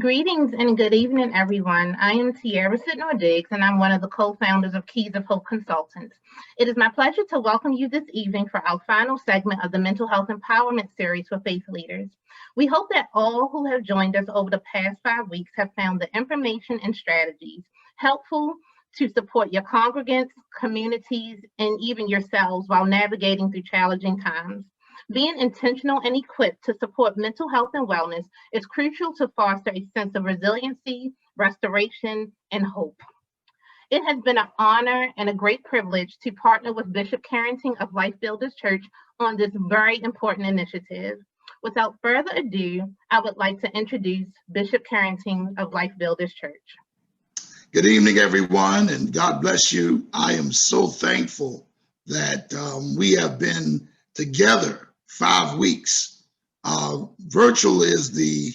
Greetings and good evening, everyone. I am Tiara Sitnor-Diggs, and I'm one of the co-founders of Keys of Hope Consultants. It is my pleasure to welcome you this evening for our final segment of the Mental Health Empowerment Series for Faith Leaders. We hope that all who have joined us over the past 5 weeks have found the information and strategies helpful to support your congregants, communities, and even yourselves while navigating through challenging times. Being intentional and equipped to support mental health and wellness is crucial to foster a sense of resiliency, restoration, and hope. It has been an honor and a great privilege to partner with Bishop Carrington of Life Builders Church on this very important initiative. Without further ado, I would like to introduce Bishop Carrington of Life Builders Church. Good evening, everyone, and God bless you. I am so thankful that we have been together 5 weeks. Virtual is the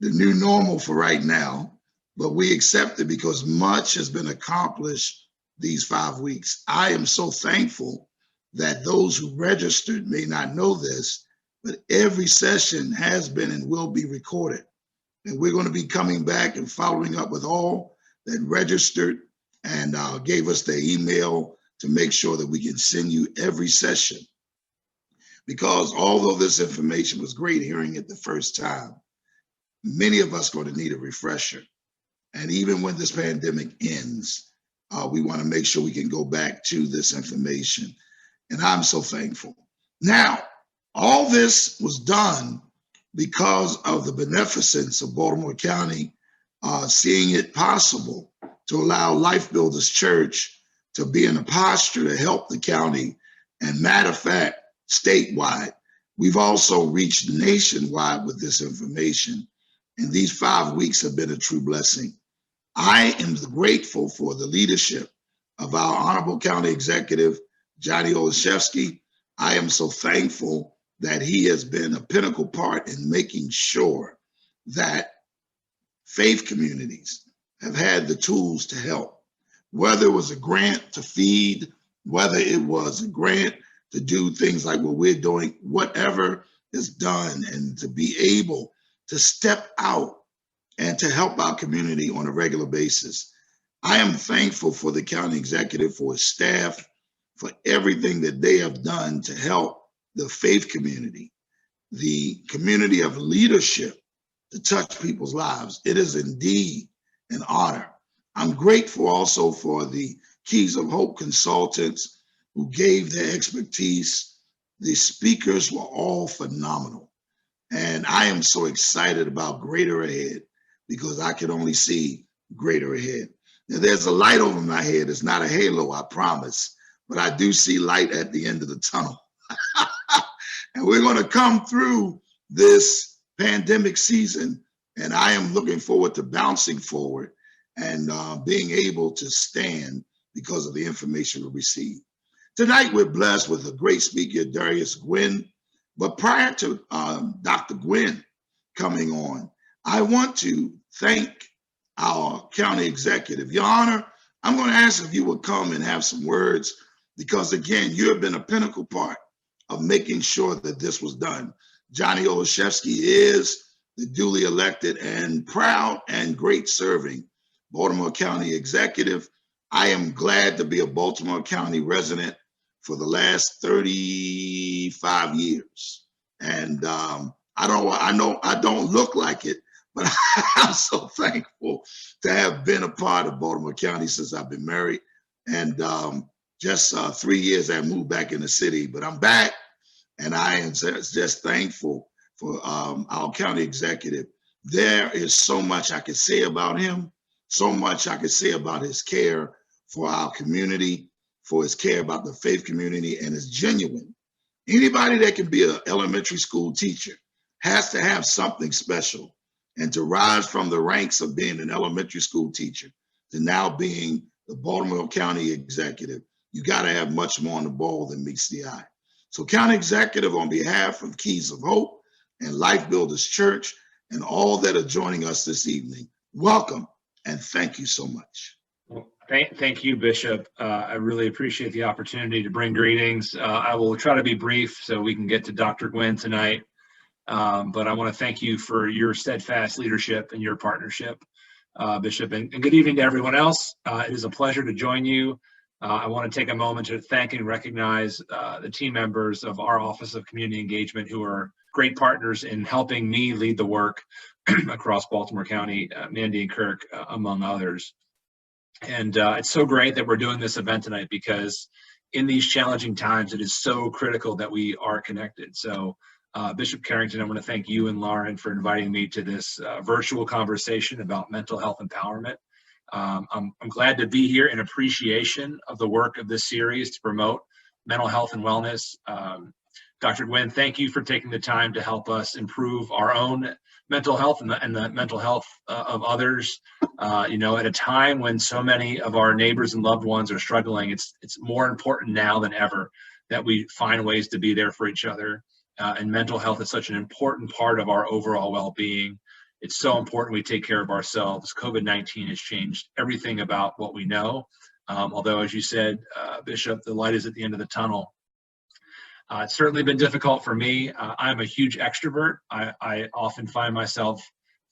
new normal for right now, but we accept it because much has been accomplished these 5 weeks. I am so thankful that those who registered may not know this, but every session has been and will be recorded. And we're going to be coming back and following up with all that registered and gave us their email to make sure that we can send you every session. Because although this information was great hearing it the first time, many of us are going to need a refresher. And even when this pandemic ends, we want to make sure we can go back to this information. And I'm so thankful. Now, all this was done because of the beneficence of Baltimore County seeing it possible to allow Life Builders Church to be in a posture to help the county. And matter of fact, statewide. We've also reached nationwide with this information, and these 5 weeks have been a true blessing. I am grateful for the leadership of our Honorable County Executive, Johnny Olszewski. I am so thankful that he has been a pinnacle part in making sure that faith communities have had the tools to help, whether it was a grant to feed, whether it was a grant to do things like what we're doing, whatever is done, and to be able to step out and to help our community on a regular basis. I am thankful for the county executive, for his staff, for everything that they have done to help the faith community, the community of leadership, to touch people's lives. It is indeed an honor. I'm grateful also for the Keys of Hope consultants who gave their expertise. The speakers were all phenomenal. And I am so excited about greater ahead because I can only see greater ahead. Now, there's a light over my head. It's not a halo, I promise, but I do see light at the end of the tunnel. And we're going to come through this pandemic season, and I am looking forward to bouncing forward and being able to stand because of the information we receive. Tonight, we're blessed with a great speaker, Darius Gwynn. But prior to Dr. Gwynn coming on, I want to thank our county executive. Your Honor, I'm going to ask if you would come and have some words, because again, you have been a pinnacle part of making sure that this was done. Johnny Olszewski is the duly elected and proud and great serving Baltimore County executive. I am glad to be a Baltimore County resident for the last 35 years. And I don't look like it, but I'm so thankful to have been a part of Baltimore County since I've been married. And just 3 years I moved back in the city, but I'm back, and I am just thankful for our county executive. There is so much I could say about him, so much I could say about his care for our community, for his care about the faith community, and is genuine. Anybody that can be an elementary school teacher has to have something special. And to rise from the ranks of being an elementary school teacher to now being the Baltimore County executive, you got to have much more on the ball than meets the eye. So county executive, on behalf of Keys of Hope and Life Builders Church and all that are joining us this evening, welcome and thank you so much. Thank you, Bishop. I really appreciate the opportunity to bring greetings. I will try to be brief so we can get to Dr. Gwynn tonight. But I want to thank you for your steadfast leadership and your partnership, Bishop, and good evening to everyone else. It is a pleasure to join you. I want to take a moment to thank and recognize the team members of our Office of Community Engagement who are great partners in helping me lead the work across Baltimore County, Mandy and Kirk, among others. And it's so great that we're doing this event tonight because in these challenging times, it is so critical that we are connected. So Bishop Carrington, I want to thank you and Lauren for inviting me to this virtual conversation about mental health empowerment. I'm glad to be here in appreciation of the work of this series to promote mental health and wellness. Dr. Gwynn, thank you for taking the time to help us improve our own mental health and the mental health of others. You know, at a time when so many of our neighbors and loved ones are struggling, it's more important now than ever that we find ways to be there for each other. And mental health is such an important part of our overall well-being. It's so important we take care of ourselves. COVID-19 has changed everything about what we know. Although, as you said, Bishop, the light is at the end of the tunnel. It's certainly been difficult for me. I'm a huge extrovert. I often find myself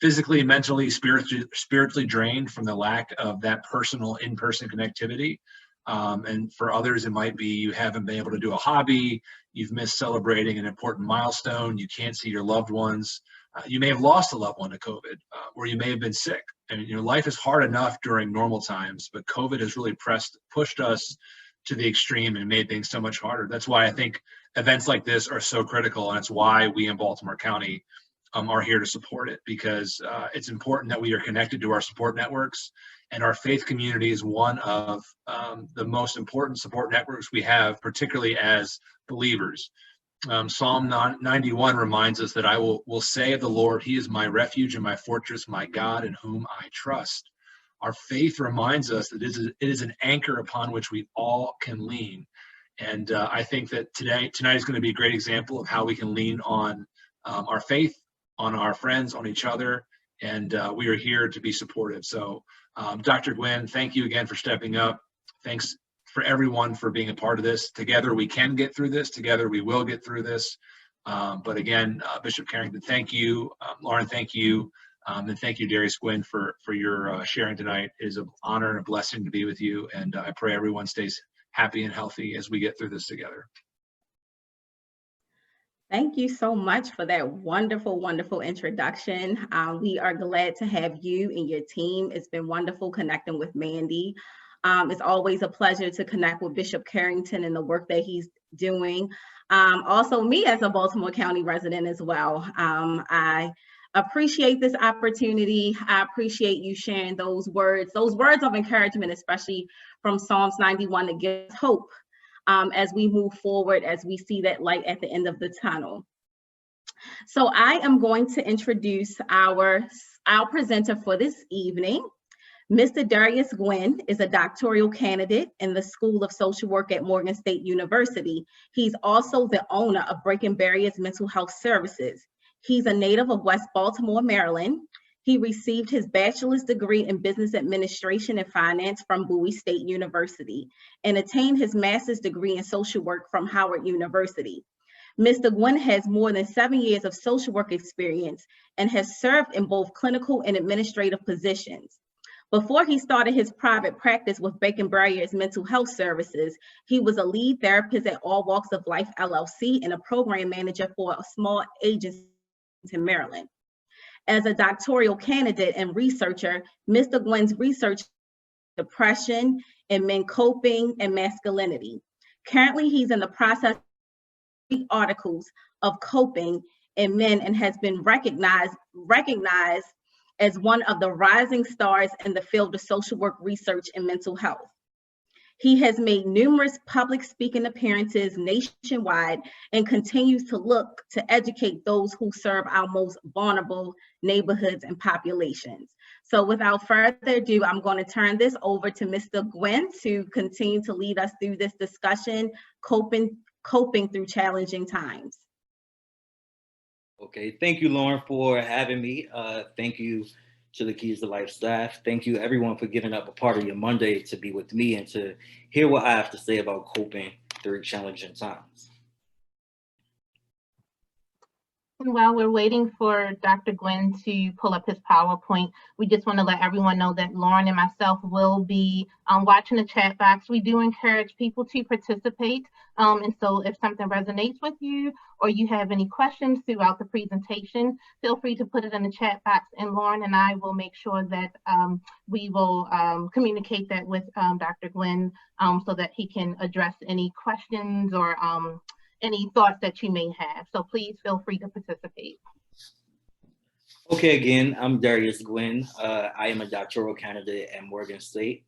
physically, mentally, spiritually drained from the lack of that personal in-person connectivity. And for others, it might be you haven't been able to do a hobby, you've missed celebrating an important milestone, you can't see your loved ones, you may have lost a loved one to COVID, or you may have been sick. And you know, life is hard enough during normal times, but COVID has really pushed us to the extreme and made things so much harder. That's why I think events like this are so critical, and it's why we in Baltimore County are here to support it, because it's important that we are connected to our support networks, and our faith community is one of the most important support networks we have, particularly as believers. Psalm 91 reminds us that I will say of the Lord, he is my refuge and my fortress, my God in whom I trust. Our faith reminds us that it is an anchor upon which we all can lean. And I think that tonight is going to be a great example of how we can lean on our faith, on our friends, on each other, and we are here to be supportive. So Dr. Gwynn, thank you again for stepping up. Thanks for everyone for being a part of this. Together we can get through this. Together we will get through this. But again, Bishop Carrington, thank you. Lauren, thank you. And thank you, Darius Gwynn, for your sharing tonight. It is an honor and a blessing to be with you. And I pray everyone stays happy and healthy as we get through this together. Thank you so much for that wonderful, wonderful introduction. We are glad to have you and your team. It's been wonderful connecting with Mandy. It's always a pleasure to connect with Bishop Carrington and the work that he's doing. Also, me as a Baltimore County resident as well. I appreciate this opportunity. I appreciate you sharing those words of encouragement, especially from Psalms 91, that gives hope as we move forward, as we see that light at the end of the tunnel. So I am going to introduce our presenter for this evening. Mr. Darius Gwynn is a doctoral candidate in the School of Social Work at Morgan State University. He's also the owner of Breaking Barriers Mental Health Services. He's a native of West Baltimore, Maryland. He received his bachelor's degree in business administration and finance from Bowie State University and attained his master's degree in social work from Howard University. Mr. Gwynn has more than 7 years of social work experience and has served in both clinical and administrative positions. Before he started his private practice with Breaking Barriers Mental Health Services, he was a lead therapist at All Walks of Life LLC and a program manager for a small agency in Maryland. As a doctoral candidate and researcher, Mr. Gwynn's research depression and men coping and masculinity. Currently, he's in the process of articles of coping in men and has been recognized as one of the rising stars in the field of social work research and mental health. He has made numerous public speaking appearances nationwide and continues to look to educate those who serve our most vulnerable neighborhoods and populations. So without further ado, I'm going to turn this over to Mr. Gwynn to continue to lead us through this discussion, coping through challenging times. Okay, thank you, Lauren, for having me. Thank you to the Keys to Life staff. Thank you, everyone, for giving up a part of your Monday to be with me and to hear what I have to say about coping through challenging times. And while we're waiting for Dr. Gwynn to pull up his PowerPoint, we just want to let everyone know that Lauren and myself will be watching the chat box. We do encourage people to participate. And so if something resonates with you or you have any questions throughout the presentation, feel free to put it in the chat box, and Lauren and I will make sure that we will communicate that with Dr. Gwynn so that he can address any questions or any thoughts that you may have. So please feel free to participate. Okay, again, I'm Darius Gwynn. I am a doctoral candidate at Morgan State,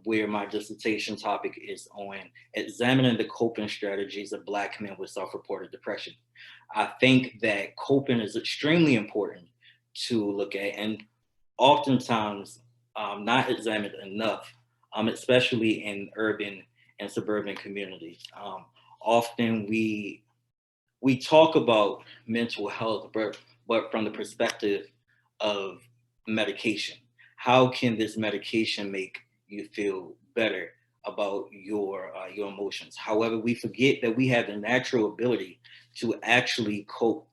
where my dissertation topic is on examining the coping strategies of Black men with self-reported depression. I think that coping is extremely important to look at, and oftentimes not examined enough, especially in urban and suburban communities. Often we talk about mental health, but from the perspective of medication. How can this medication make you feel better about your emotions? However, we forget that we have the natural ability to actually cope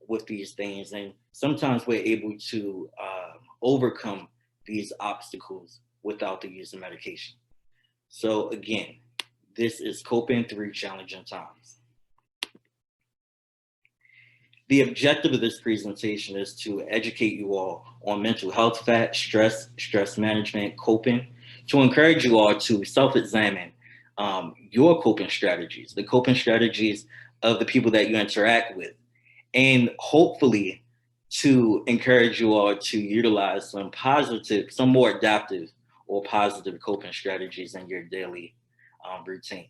with these things, and sometimes we're able to overcome these obstacles without the use of medication. So again, this is Coping Through Challenging Times. The objective of this presentation is to educate you all on mental health facts, stress management, coping, to encourage you all to self-examine your coping strategies, the coping strategies of the people that you interact with, and hopefully to encourage you all to utilize some more adaptive or positive coping strategies in your daily routine.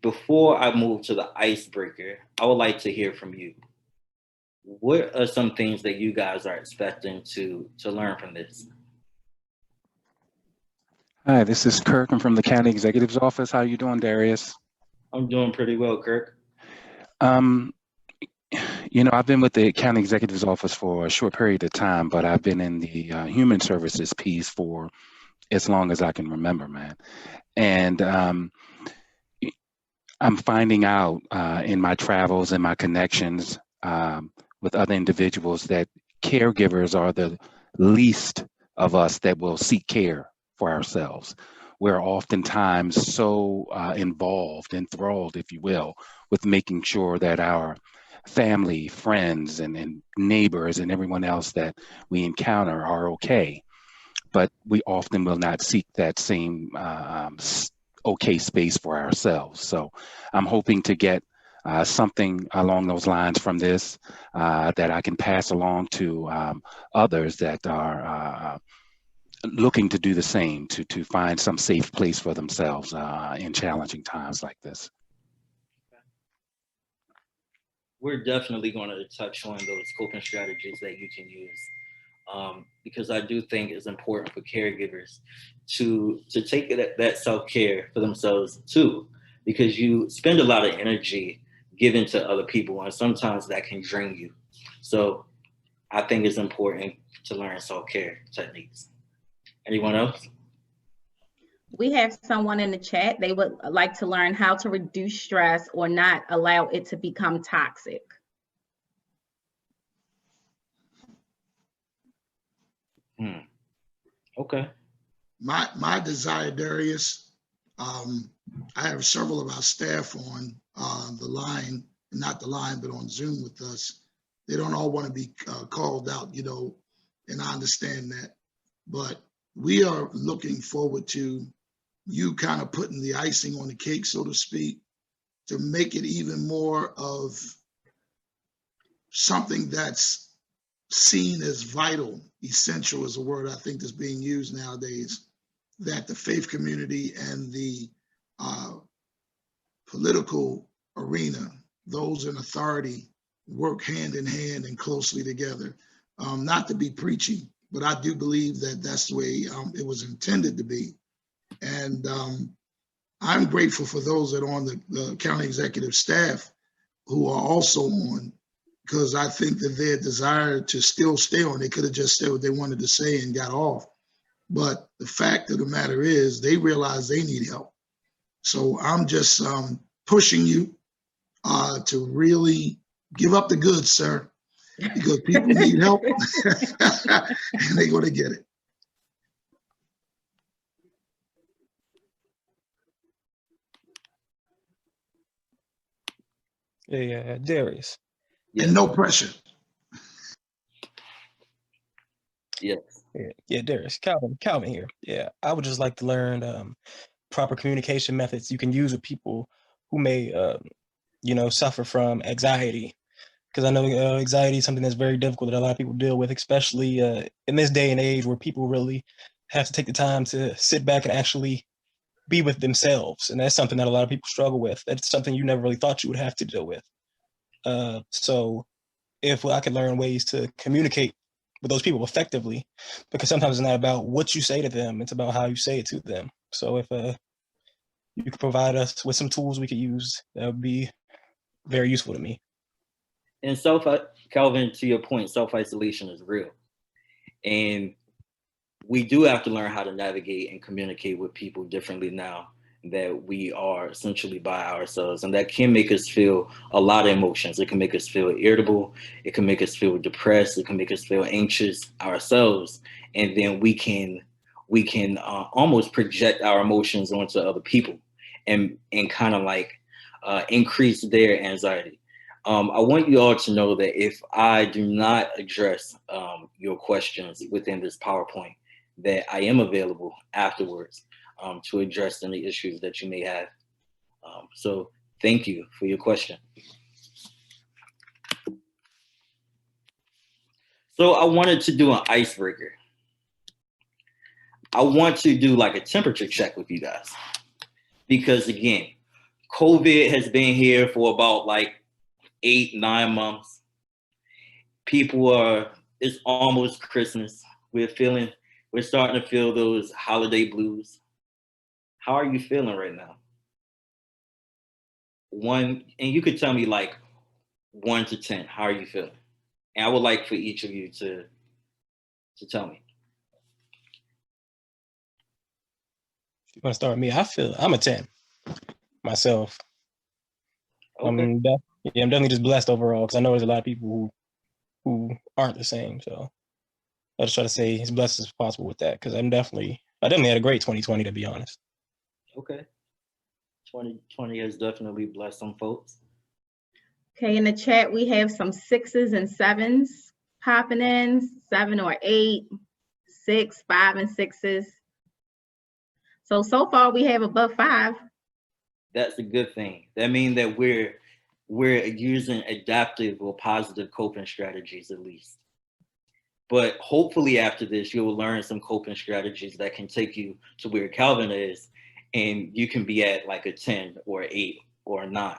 Before I move to the icebreaker, I would like to hear from you. What are some things that you guys are expecting to learn from this? Hi, this is Kirk. I'm from the County Executive's Office. How are you doing, Darius? I'm doing pretty well, Kirk. You know, I've been with the County Executive's Office for a short period of time, but I've been in the human services piece for as long as I can remember, man. And I'm finding out in my travels and my connections with other individuals that caregivers are the least of us that will seek care for ourselves. We're oftentimes so involved, enthralled, if you will, with making sure that our family, friends, and neighbors and everyone else that we encounter are okay. But we often will not seek that same okay space for ourselves. So I'm hoping to get something along those lines from this that I can pass along to others that are looking to do the same, to find some safe place for themselves in challenging times like this. We're definitely going to touch on those coping strategies that you can use, because I do think it's important for caregivers to take that self-care for themselves too, because you spend a lot of energy giving to other people, and sometimes that can drain you. So I think it's important to learn self-care techniques. Anyone else? We have someone in the chat. They would like to learn how to reduce stress or not allow it to become toxic. Okay. My desire, Darius, I have several of our staff on the line, not the line, but on Zoom with us. They don't all want to be called out, you know, and I understand that. But we are looking forward to you kind of putting the icing on the cake, so to speak, to make it even more of something that's seen as vital. Essential is a word I think that's being used nowadays, that the faith community and the political arena, those in authority, work hand in hand and closely together. Not to be preachy, but I do believe that that's the way it was intended to be. And I'm grateful for those that are on the county executive staff who are also on, because I think that their desire to still stay on, they could have just said what they wanted to say and got off. But the fact of the matter is they realize they need help. So I'm just pushing you to really Give up the goods, sir, because people need help and they're going to get it. Yeah, Darius. And no pressure. Yes. Yeah, Darius. Calvin here. Yeah, I would just like to learn proper communication methods you can use with people who may, suffer from anxiety. Because I know anxiety is something that's very difficult that a lot of people deal with, especially in this day and age where people really have to take the time to sit back and actually be with themselves. And that's something that a lot of people struggle with. That's something you never really thought you would have to deal with. So if I could learn ways to communicate with those people effectively, because sometimes it's not about what you say to them, it's about how you say it to them. So if you could provide us with some tools we could use, that would be very useful to me. And Calvin, to your point, self-isolation is real. And we do have to learn how to navigate and communicate with people differently now that we are essentially by ourselves. And that can make us feel a lot of emotions. It can make us feel irritable. It can make us feel depressed. It can make us feel anxious ourselves. And then we can almost project our emotions onto other people and kind of like increase their anxiety. I want you all to know that if I do not address your questions within this PowerPoint, that I am available afterwards to address any issues that you may have. So thank you for your question. So I wanted to do an icebreaker. I want to do like a temperature check with you guys. Because again, COVID has been here for about like 8-9 months. It's almost Christmas. We're starting to feel those holiday blues. How are you feeling right now? And you could tell me like 1 to 10, how are you feeling? And I would like for each of you to tell me. You want to start with me? I'm a 10 myself. Okay. I'm definitely just blessed overall because I know there's a lot of people who aren't the same. So I just try to stay as blessed as possible with that because I definitely had a great 2020 to be honest. Okay. 2020 has definitely blessed some folks. Okay, in the chat, we have some 6s and 7s popping in, 7 or 8, 6, 5, and 6s. So far we have above 5. That's a good thing. That means that we're using adaptive or positive coping strategies at least. But hopefully after this, you will learn some coping strategies that can take you to where Calvin is, and you can be at like a 10 or 8 or a 9.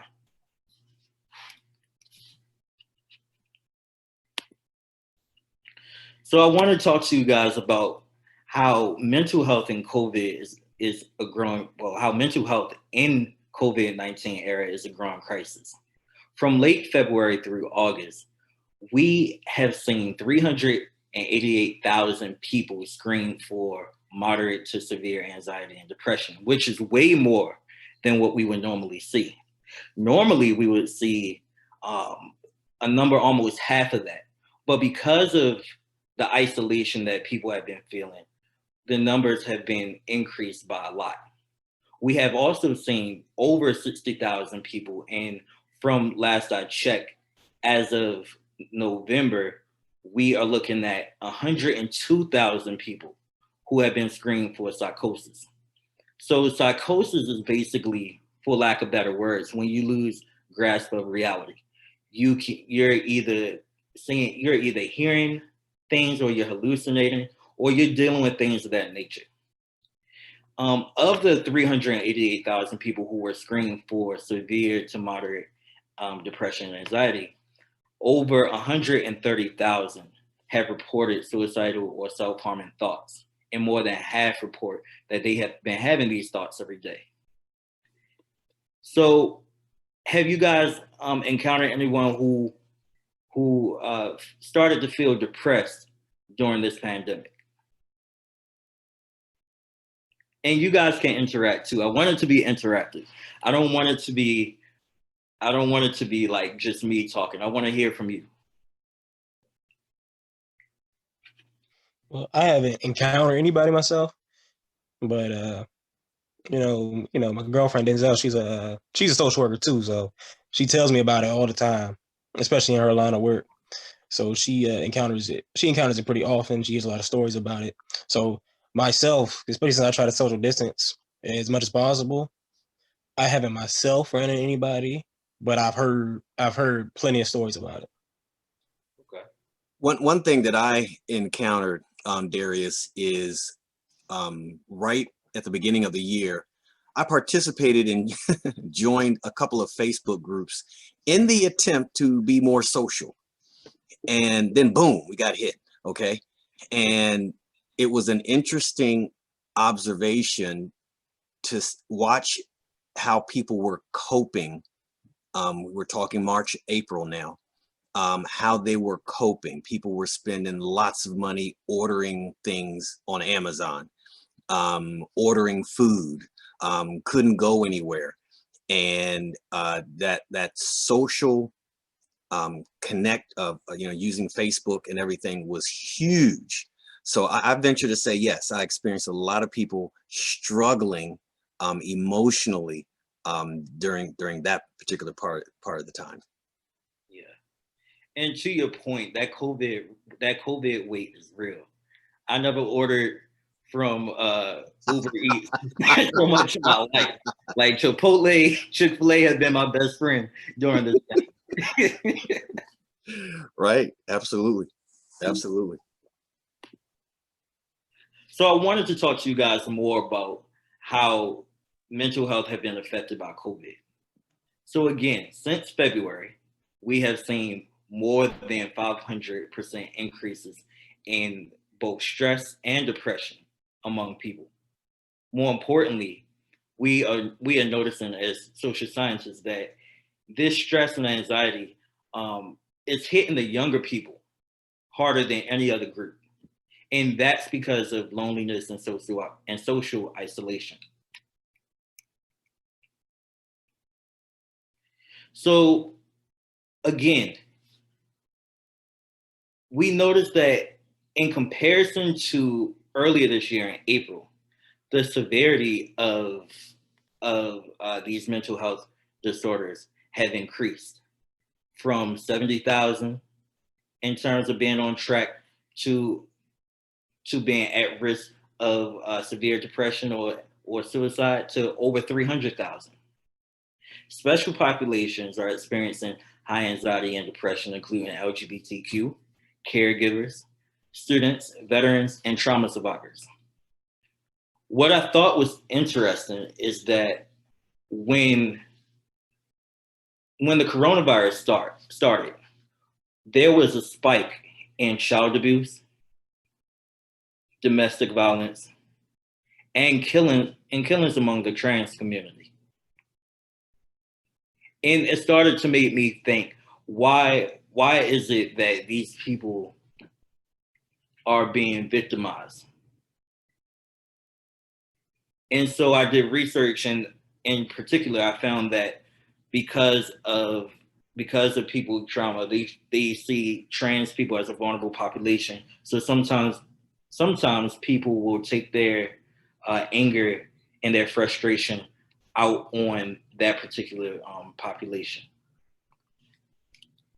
So I want to talk to you guys about how mental health in COVID how mental health in COVID-19 era is a growing crisis. From late February through August, we have seen 388,000 people screened for moderate to severe anxiety and depression, which is way more than what we would normally see. Normally, we would see a number almost half of that. But because of the isolation that people have been feeling, the numbers have been increased by a lot. We have also seen over 60,000 people, and from last I checked, as of November, we are looking at 102,000 people who have been screened for psychosis. So psychosis is basically, for lack of better words, when you lose grasp of reality. You're either hearing things, or you're hallucinating, or you're dealing with things of that nature. Of the 388,000 people who were screened for severe to moderate depression and anxiety, over 130,000 have reported suicidal or self-harming thoughts, and more than half report that they have been having these thoughts every day. So have you guys encountered anyone who started to feel depressed during this pandemic? And you guys can interact too. I want it to be interactive. I don't want it to be I don't want it to be like just me talking. I want to hear from you. Well, I haven't encountered anybody myself, but my girlfriend Denzel, she's a social worker too, so she tells me about it all the time, especially in her line of work. So she encounters it. She encounters it pretty often. She hears a lot of stories about it. So myself, especially since I try to social distance as much as possible, I haven't myself run into anybody, but I've heard plenty of stories about it. Okay. One thing that I encountered, Darius, is right at the beginning of the year, I participated and joined a couple of Facebook groups in the attempt to be more social. And then boom, we got hit. Okay. And it was an interesting observation to watch how people were coping. We're talking March, April now. How they were coping. People were spending lots of money ordering things on Amazon, ordering food, couldn't go anywhere. And that social connect of using Facebook and everything was huge. So I venture to say, yes, I experienced a lot of people struggling emotionally during that particular part of the time. Yeah. And to your point, that COVID weight is real. I never ordered from Uber Eats so much in my life. Like Chipotle, Chick-fil-A has been my best friend during this time. Right. Absolutely. Absolutely. So I wanted to talk to you guys more about how mental health has been affected by COVID. So again, since February, we have seen more than 500% increases in both stress and depression among people. More importantly, we are noticing as social scientists that this stress and anxiety is hitting the younger people harder than any other group. And that's because of loneliness and social isolation. So again, we noticed that in comparison to earlier this year in April, the severity of these mental health disorders have increased from 70,000 in terms of being on track to being at risk of severe depression or suicide to over 300,000. Special populations are experiencing high anxiety and depression, including LGBTQ, caregivers, students, veterans, and trauma survivors. What I thought was interesting is that when the coronavirus started, there was a spike in child abuse, domestic violence, and killings among the trans community. And it started to make me think, why is it that these people are being victimized? And so I did research, and in particular, I found that because of people with trauma, they see trans people as a vulnerable population. So sometimes people will take their anger and their frustration out on that particular population.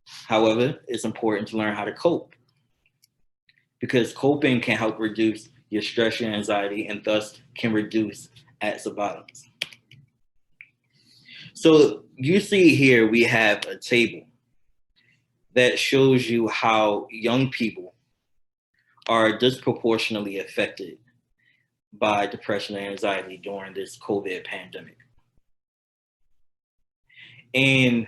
However, it's important to learn how to cope, because coping can help reduce your stress, your anxiety, and thus can reduce acts of violence. So you see here, we have a table that shows you how young people are disproportionately affected by depression and anxiety during this COVID pandemic. And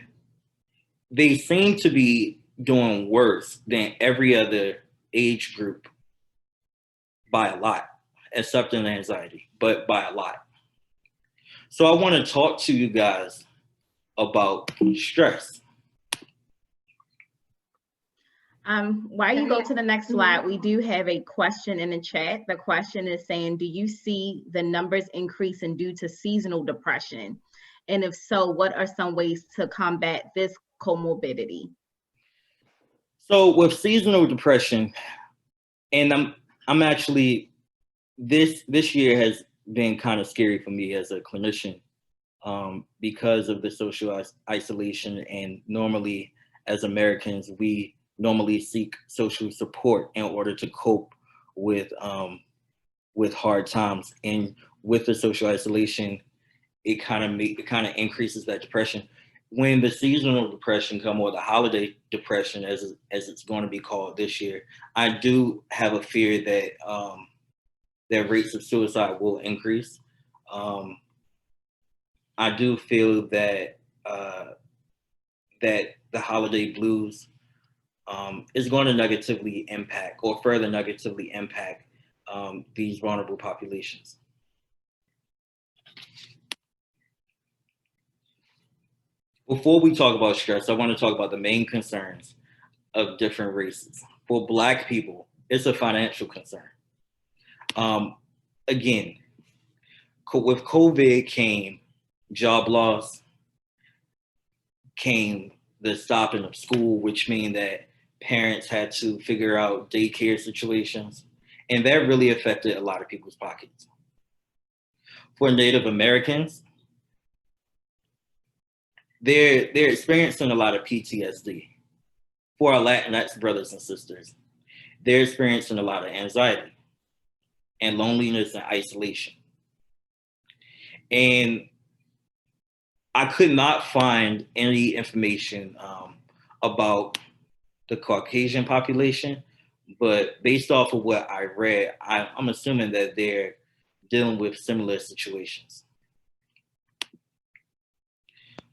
they seem to be doing worse than every other age group by a lot, except in anxiety, but by a lot. So I want to talk to you guys about stress. While you go to the next slide, we do have a question in the chat. The question is saying, do you see the numbers increasing due to seasonal depression? And if so, what are some ways to combat this comorbidity? So with seasonal depression, and I'm actually this year has been kind of scary for me as a clinician, because of the social isolation. And normally, as Americans, we normally seek social support in order to cope with hard times. And with the social isolation, it kind of increases that depression. When the seasonal depression come, or the holiday depression, as it's going to be called this year, I do have a fear that that rates of suicide will increase. I do feel that that the holiday blues is going to negatively impact, or further negatively impact, these vulnerable populations. Before we talk about stress, I want to talk about the main concerns of different races. For Black people, it's a financial concern. Again, with COVID came job loss, came the stopping of school, which means that parents had to figure out daycare situations, and that really affected a lot of people's pockets. For Native Americans, they're experiencing a lot of PTSD. For our Latinx brothers and sisters, they're experiencing a lot of anxiety and loneliness and isolation. And I could not find any information about the Caucasian population, but based off of what I read, I'm assuming that they're dealing with similar situations.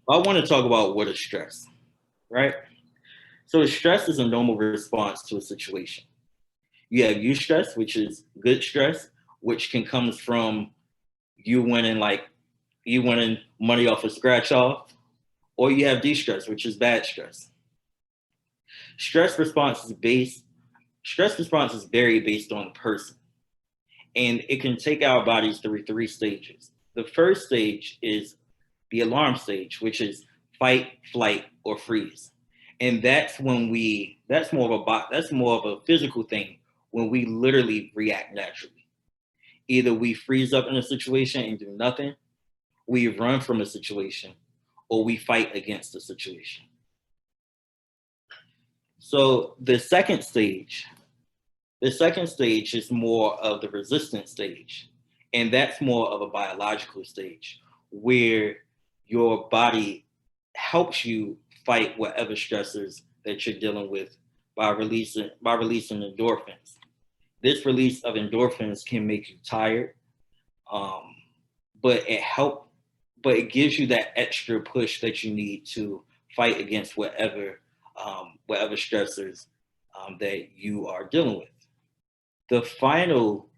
I want to talk about what is stress, right? So stress is a normal response to a situation. You have eustress, which is good stress, which can come from you winning money off a scratch off, or you have de-stress, which is bad stress. Stress response is very based on the person, and it can take our bodies through 3 stages. The first stage is the alarm stage, which is fight, flight, or freeze. And that's more of a physical thing, when we literally react naturally. Either we freeze up in a situation and do nothing, we run from a situation, or we fight against the situation. So the second stage is more of the resistance stage. And that's more of a biological stage, where your body helps you fight whatever stressors that you're dealing with by releasing endorphins. This release of endorphins can make you tired, but it gives you that extra push that you need to fight against whatever stressors that you are dealing with. The final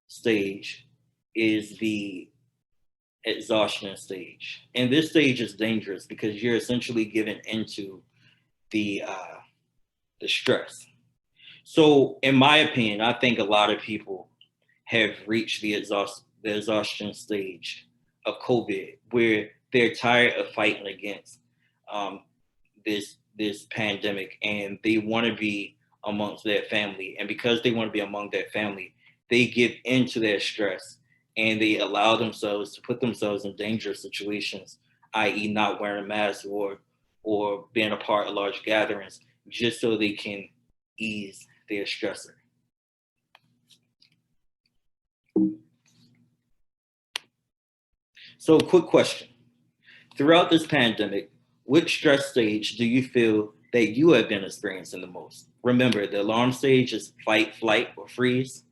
stage is the exhaustion stage. And this stage is dangerous because you're essentially given into the stress. So in my opinion, I think a lot of people have reached the exhaustion stage of COVID, where they're tired of fighting against this pandemic, and they want to be amongst their family. And because they want to be among their family, they give into their stress, and they allow themselves to put themselves in dangerous situations, i.e. not wearing a mask or being a part of large gatherings, just so they can ease their stressor. So quick question. Throughout this pandemic, which stress stage do you feel that you have been experiencing the most? Remember, the alarm stage is fight, flight, or freeze.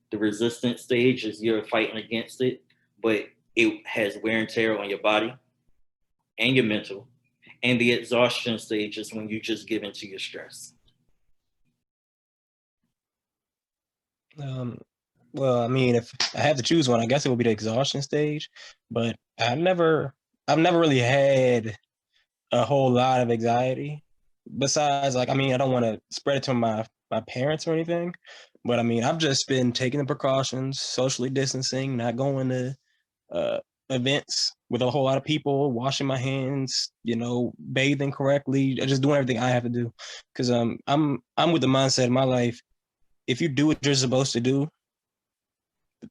The resistance stage is you're fighting against it, but it has wear and tear on your body and your mental. And the exhaustion stage is when you just give into your stress. Well, I mean, if I had to choose one, I guess it would be the exhaustion stage. But I've never really had a whole lot of anxiety. Besides, like, I mean, I don't want to spread it to my parents or anything, but I mean, I've just been taking the precautions, socially distancing, not going to events with a whole lot of people, washing my hands, bathing correctly, just doing everything I have to do. Because I'm with the mindset in my life, if you do what you're supposed to do,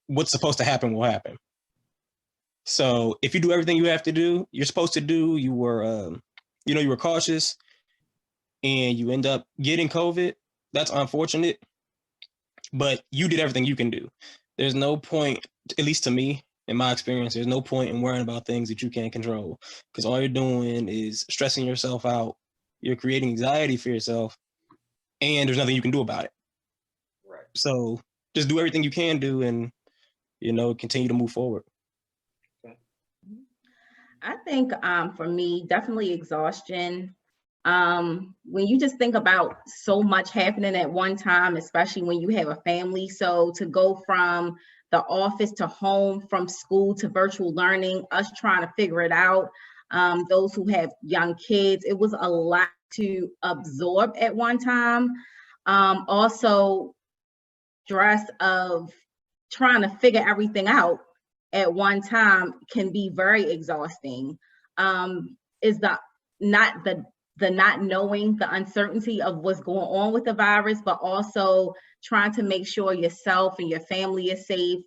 what's supposed to happen will happen. So if you do everything you have to do, you're supposed to do, you were cautious, and you end up getting COVID, that's unfortunate, but you did everything you can do. There's no point, at least to me, in my experience, there's no point in worrying about things that you can't control, because all you're doing is stressing yourself out. You're creating anxiety for yourself, and there's nothing you can do about it. Right. So just do everything you can do and, continue to move forward. I think for me, definitely exhaustion. When you just think about so much happening at one time, especially when you have a family. So to go from the office to home, from school to virtual learning, us trying to figure it out, those who have young kids, it was a lot to absorb at one time. Also, stress of trying to figure everything out at one time can be very exhausting. Is the not knowing, the uncertainty of what's going on with the virus, but also trying to make sure yourself and your family is safe,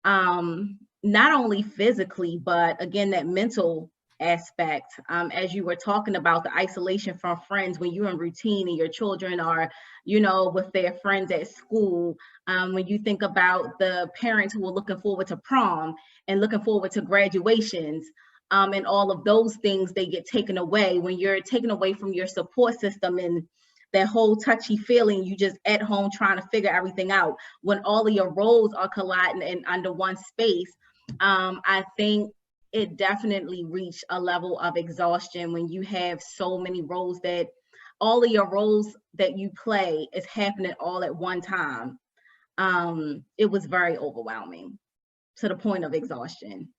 not only physically, but again, that mental aspect. As you were talking about the isolation from friends, when you're in routine and your children are, with their friends at school, when you think about the parents who are looking forward to prom and looking forward to graduations, and all of those things, they get taken away when you're taken away from your support system and that whole touchy feeling, you just at home trying to figure everything out. When all of your roles are colliding in under one space, I think it definitely reached a level of exhaustion when you have so many roles that all of your roles that you play is happening all at one time. It was very overwhelming to the point of exhaustion.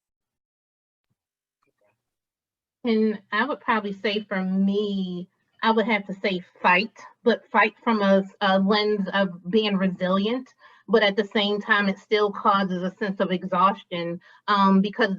And I would probably say for me, I would have to say fight, but fight from a lens of being resilient. But at the same time, it still causes a sense of exhaustion, because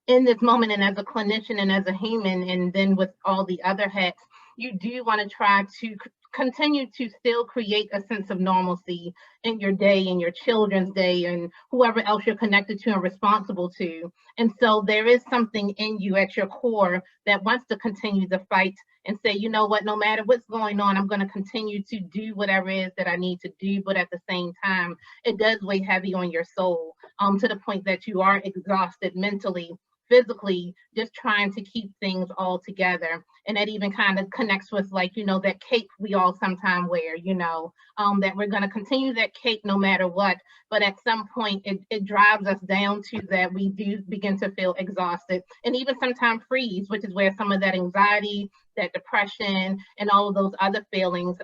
in this moment, and as a clinician and as a human, and then with all the other hats, you do want to try to continue to still create a sense of normalcy in your day, in your children's day, and whoever else you're connected to and responsible to. And so there is something in you at your core that wants to continue the fight and say, you know what, no matter what's going on, I'm going to continue to do whatever it is that I need to do. But at the same time, it does weigh heavy on your soul, to the point that you are exhausted mentally, physically, just trying to keep things all together. And that even kind of connects with, like, that cape we all sometimes wear, that we're going to continue that cape no matter what. But at some point, it drives us down to that we do begin to feel exhausted and even sometimes freeze, which is where some of that anxiety, that depression, and all of those other feelings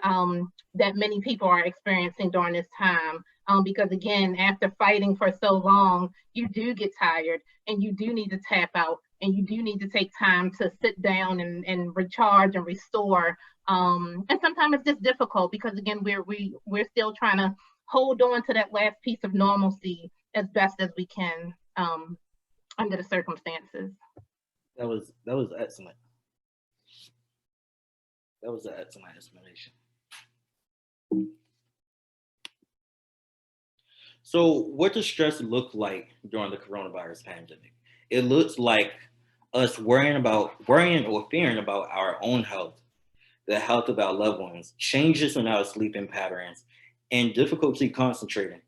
that many people are experiencing during this time. Because again, after fighting for so long, you do get tired and you do need to tap out and you do need to take time to sit down and recharge and restore. And sometimes it's just difficult because again, we're still trying to hold on to that last piece of normalcy as best as we can under the circumstances. That was excellent. That was an excellent explanation. So what does stress look like during the coronavirus pandemic? It looks like us worrying or fearing about our own health, the health of our loved ones, changes in our sleeping patterns, and difficulty concentrating.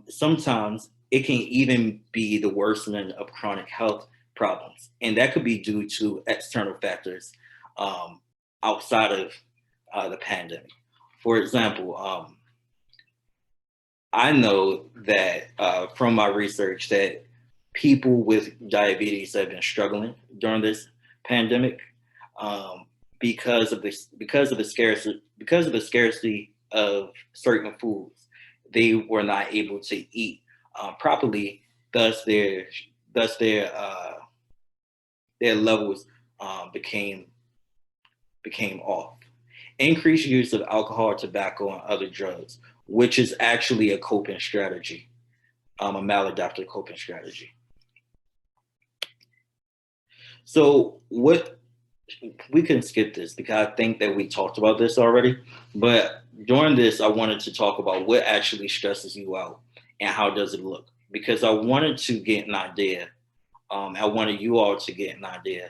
Sometimes it can even be the worsening of chronic health problems, and that could be due to external factors outside of the pandemic. For example, I know that from my research that people with diabetes have been struggling during this pandemic because of the scarcity of certain foods. They were not able to eat properly, thus their levels became off. Increased use of alcohol, tobacco, and other drugs, which is actually a coping strategy, a maladaptive coping strategy. So what we can skip this because I think that we talked about this already. But during this, I wanted to talk about what actually stresses you out and how does it look. Because I wanted to get an idea. I wanted you all to get an idea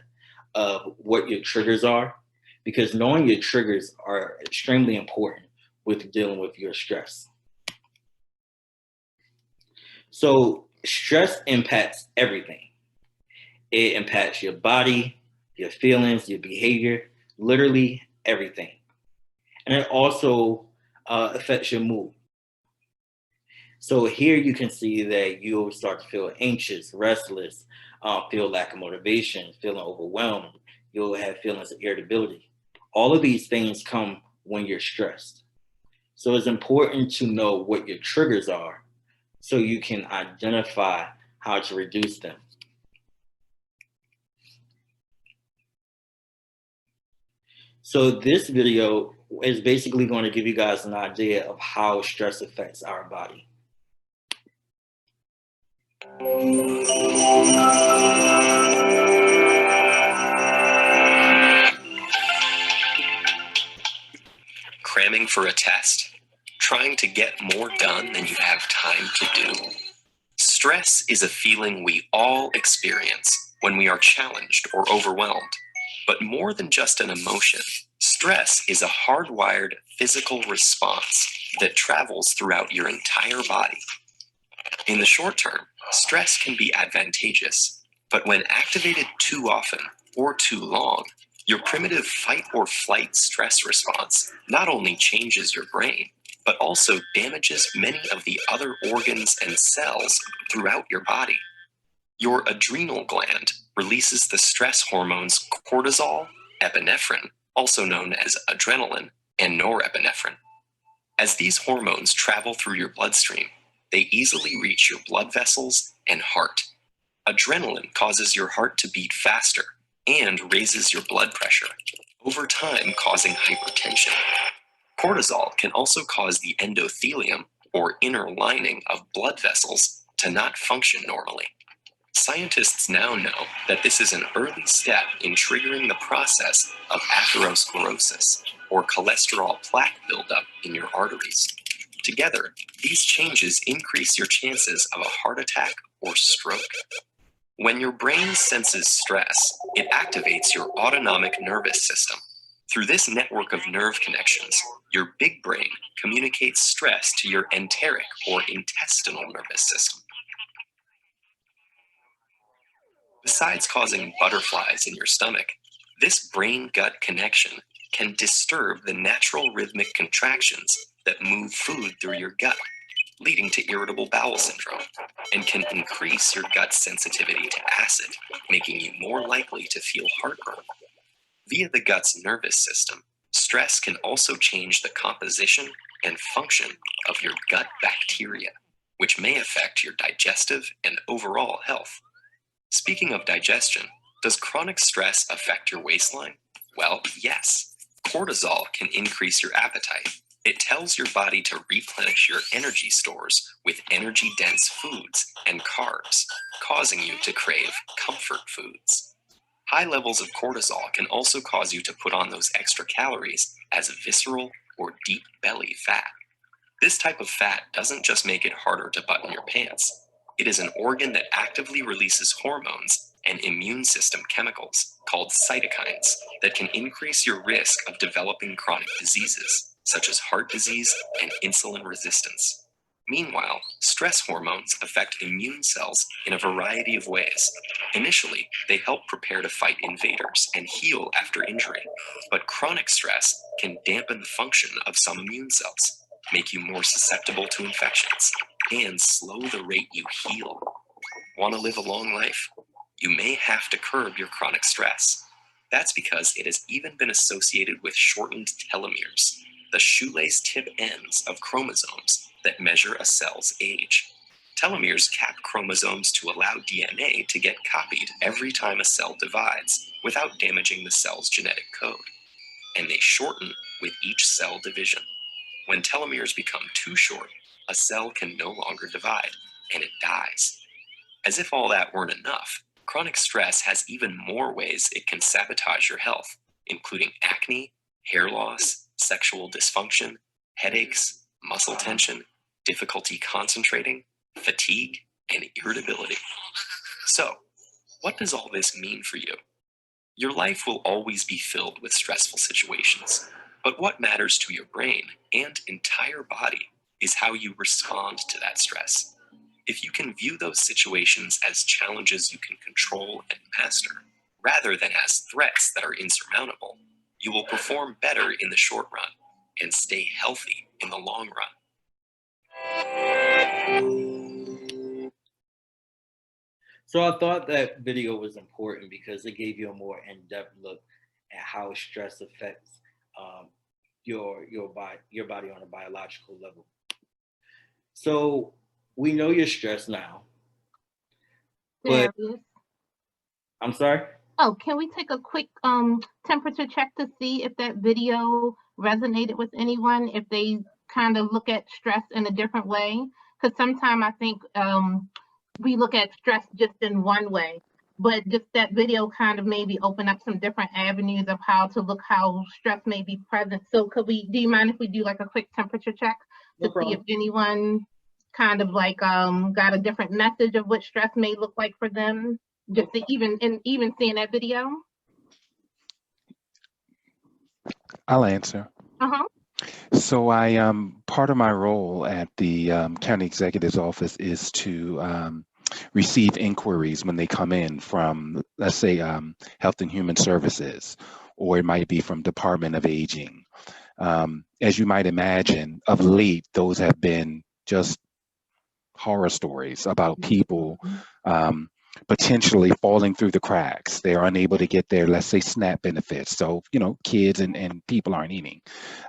of what your triggers are, because knowing your triggers are extremely important with dealing with your stress. So stress impacts everything. It impacts your body, your feelings, your behavior, literally everything. And it also affects your mood. So here you can see that you'll start to feel anxious, restless, feel lack of motivation, feeling overwhelmed. You'll have feelings of irritability. All of these things come when you're stressed. So it's important to know what your triggers are so you can identify how to reduce them. So this video is basically going to give you guys an idea of how stress affects our body. Cramming for a test? Trying to get more done than you have time to do? Stress is a feeling we all experience when we are challenged or overwhelmed. But more than just an emotion, stress is a hardwired physical response that travels throughout your entire body. In the short term, stress can be advantageous, but when activated too often or too long, your primitive fight or flight stress response not only changes your brain, but also damages many of the other organs and cells throughout your body. Your adrenal gland releases the stress hormones cortisol, epinephrine, also known as adrenaline, and norepinephrine. As these hormones travel through your bloodstream, they easily reach your blood vessels and heart. Adrenaline causes your heart to beat faster and raises your blood pressure, over time causing hypertension. Cortisol can also cause the endothelium, or inner lining of blood vessels, to not function normally. Scientists now know that this is an early step in triggering the process of atherosclerosis, or cholesterol plaque buildup in your arteries. Together, these changes increase your chances of a heart attack or stroke. When your brain senses stress, it activates your autonomic nervous system. Through this network of nerve connections, your big brain communicates stress to your enteric or intestinal nervous system. Besides causing butterflies in your stomach, this brain-gut connection can disturb the natural rhythmic contractions that move food through your gut, leading to irritable bowel syndrome, and can increase your gut's sensitivity to acid, making you more likely to feel heartburn. Via the gut's nervous system, stress can also change the composition and function of your gut bacteria, which may affect your digestive and overall health. Speaking of digestion, does chronic stress affect your waistline? Well, yes. Cortisol can increase your appetite. It tells your body to replenish your energy stores with energy-dense foods and carbs, causing you to crave comfort foods. High levels of cortisol can also cause you to put on those extra calories as visceral or deep belly fat. This type of fat doesn't just make it harder to button your pants. It is an organ that actively releases hormones and immune system chemicals called cytokines that can increase your risk of developing chronic diseases, such as heart disease and insulin resistance. Meanwhile, stress hormones affect immune cells in a variety of ways. Initially, they help prepare to fight invaders and heal after injury, but chronic stress can dampen the function of some immune cells, make you more susceptible to infections, and slow the rate you heal. Want to live a long life? You may have to curb your chronic stress. That's because it has even been associated with shortened telomeres, the shoelace tip ends of chromosomes that measure a cell's age. Telomeres cap chromosomes to allow DNA to get copied every time a cell divides without damaging the cell's genetic code. And they shorten with each cell division. When telomeres become too short, a cell can no longer divide, and it dies. As if all that weren't enough, Chronic stress has even more ways it can sabotage your health, including acne, hair loss, sexual dysfunction, headaches, muscle tension, difficulty concentrating, fatigue, and irritability. So, what does all this mean for you? Your life will always be filled with stressful situations, but what matters to your brain and entire body is how you respond to that stress. If you can view those situations as challenges you can control and master, rather than as threats that are insurmountable, you will perform better in the short run and stay healthy in the long run. So I thought that video was important because it gave you a more in-depth look at how stress affects your body on a biological level. So we know you're stressed now, but I'm sorry? Oh, can we take a quick temperature check to see if that video resonated with anyone, if they kind of look at stress in a different way? Because sometimes I think we look at stress just in one way, but just that video kind of maybe open up some different avenues of how to look how stress may be present. So do you mind if we do like a quick temperature check to see if anyone kind of like got a different message of what stress may look like for them? Just to even seeing that video. I'll answer. So part of my role at the county executive's office is to receive inquiries when they come in from, let's say, Health and Human Services, or it might be from Department of Aging. As you might imagine, of late, those have been just horror stories about people potentially falling through the cracks. They're unable to get their, let's say, SNAP benefits. So, kids and people aren't eating.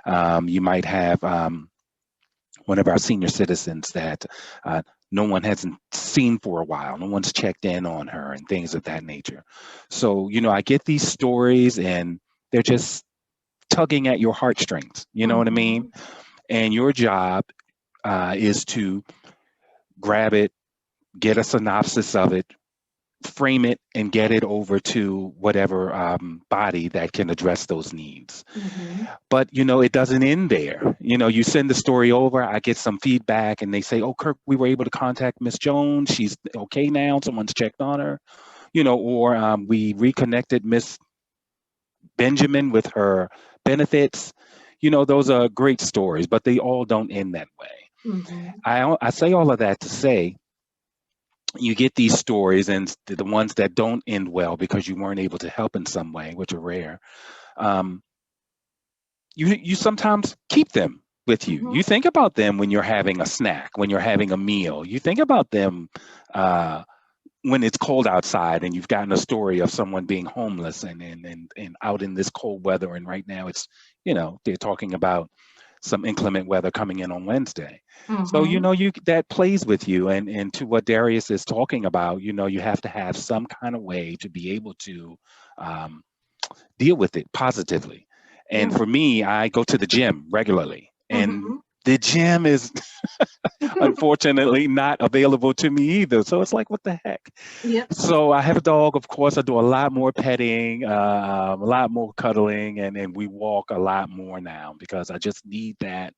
You might have one of our senior citizens that no one hasn't seen for a while. No one's checked in on her and things of that nature. So, I get these stories and they're just tugging at your heartstrings. You know what I mean? And your job is to grab it, get a synopsis of it, frame it, and get it over to whatever body that can address those needs. But, it doesn't end there. You send the story over, I get some feedback, and they say, oh, Kirk, we were able to contact Miss Jones. She's okay now. Someone's checked on her, or we reconnected Miss Benjamin with her benefits. Those are great stories, but they all don't end that way. I say all of that to say, you get these stories, and the ones that don't end well because you weren't able to help in some way, which are rare, you sometimes keep them with you. You think about them when you're having a snack, when you're having a meal. You think about them when it's cold outside and you've gotten a story of someone being homeless and out in this cold weather. And right now it's, they're talking about some inclement weather coming in on Wednesday. So, that plays with you. And to what Darius is talking about, you have to have some kind of way to be able to deal with it positively. And for me, I go to the gym regularly, and the gym is unfortunately not available to me either. So it's like, what the heck? So I have a dog, of course. I do a lot more petting, a lot more cuddling, and we walk a lot more now because I just need that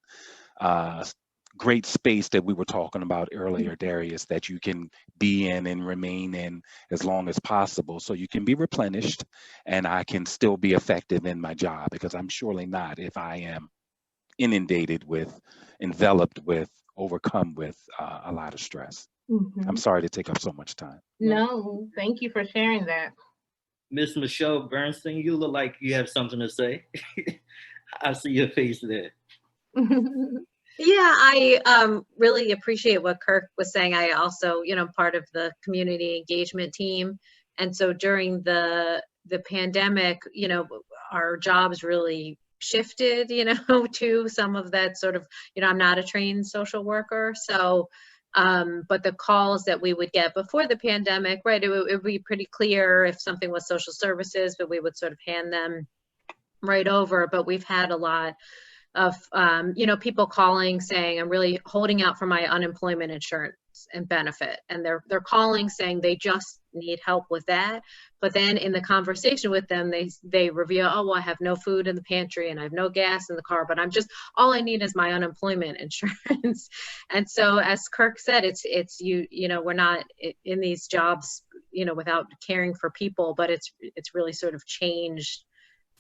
great space that we were talking about earlier, Darius, that you can be in and remain in as long as possible so you can be replenished and I can still be effective in my job, because I'm surely not if I am inundated with, enveloped with, overcome with a lot of stress. I'm sorry to take up so much time. No, thank you for sharing that. Miss Michelle Bernstein, you look like you have something to say. I see your face there. Yeah, I really appreciate what Kirk was saying. I also, part of the community engagement team. And so during the pandemic, our jobs really shifted, to some of that sort of, I'm not a trained social worker. So, but the calls that we would get before the pandemic, right, it would be pretty clear if something was social services, but we would sort of hand them right over. But we've had a lot of, people calling saying, I'm really holding out for my unemployment insurance and benefit, and they're calling saying they just need help with that. But then in the conversation with them, they reveal, oh, well, I have no food in the pantry and I have no gas in the car, but all I need is my unemployment insurance. And so, as Kirk said, it's you know, we're not in these jobs, you know, without caring for people, but it's really sort of changed,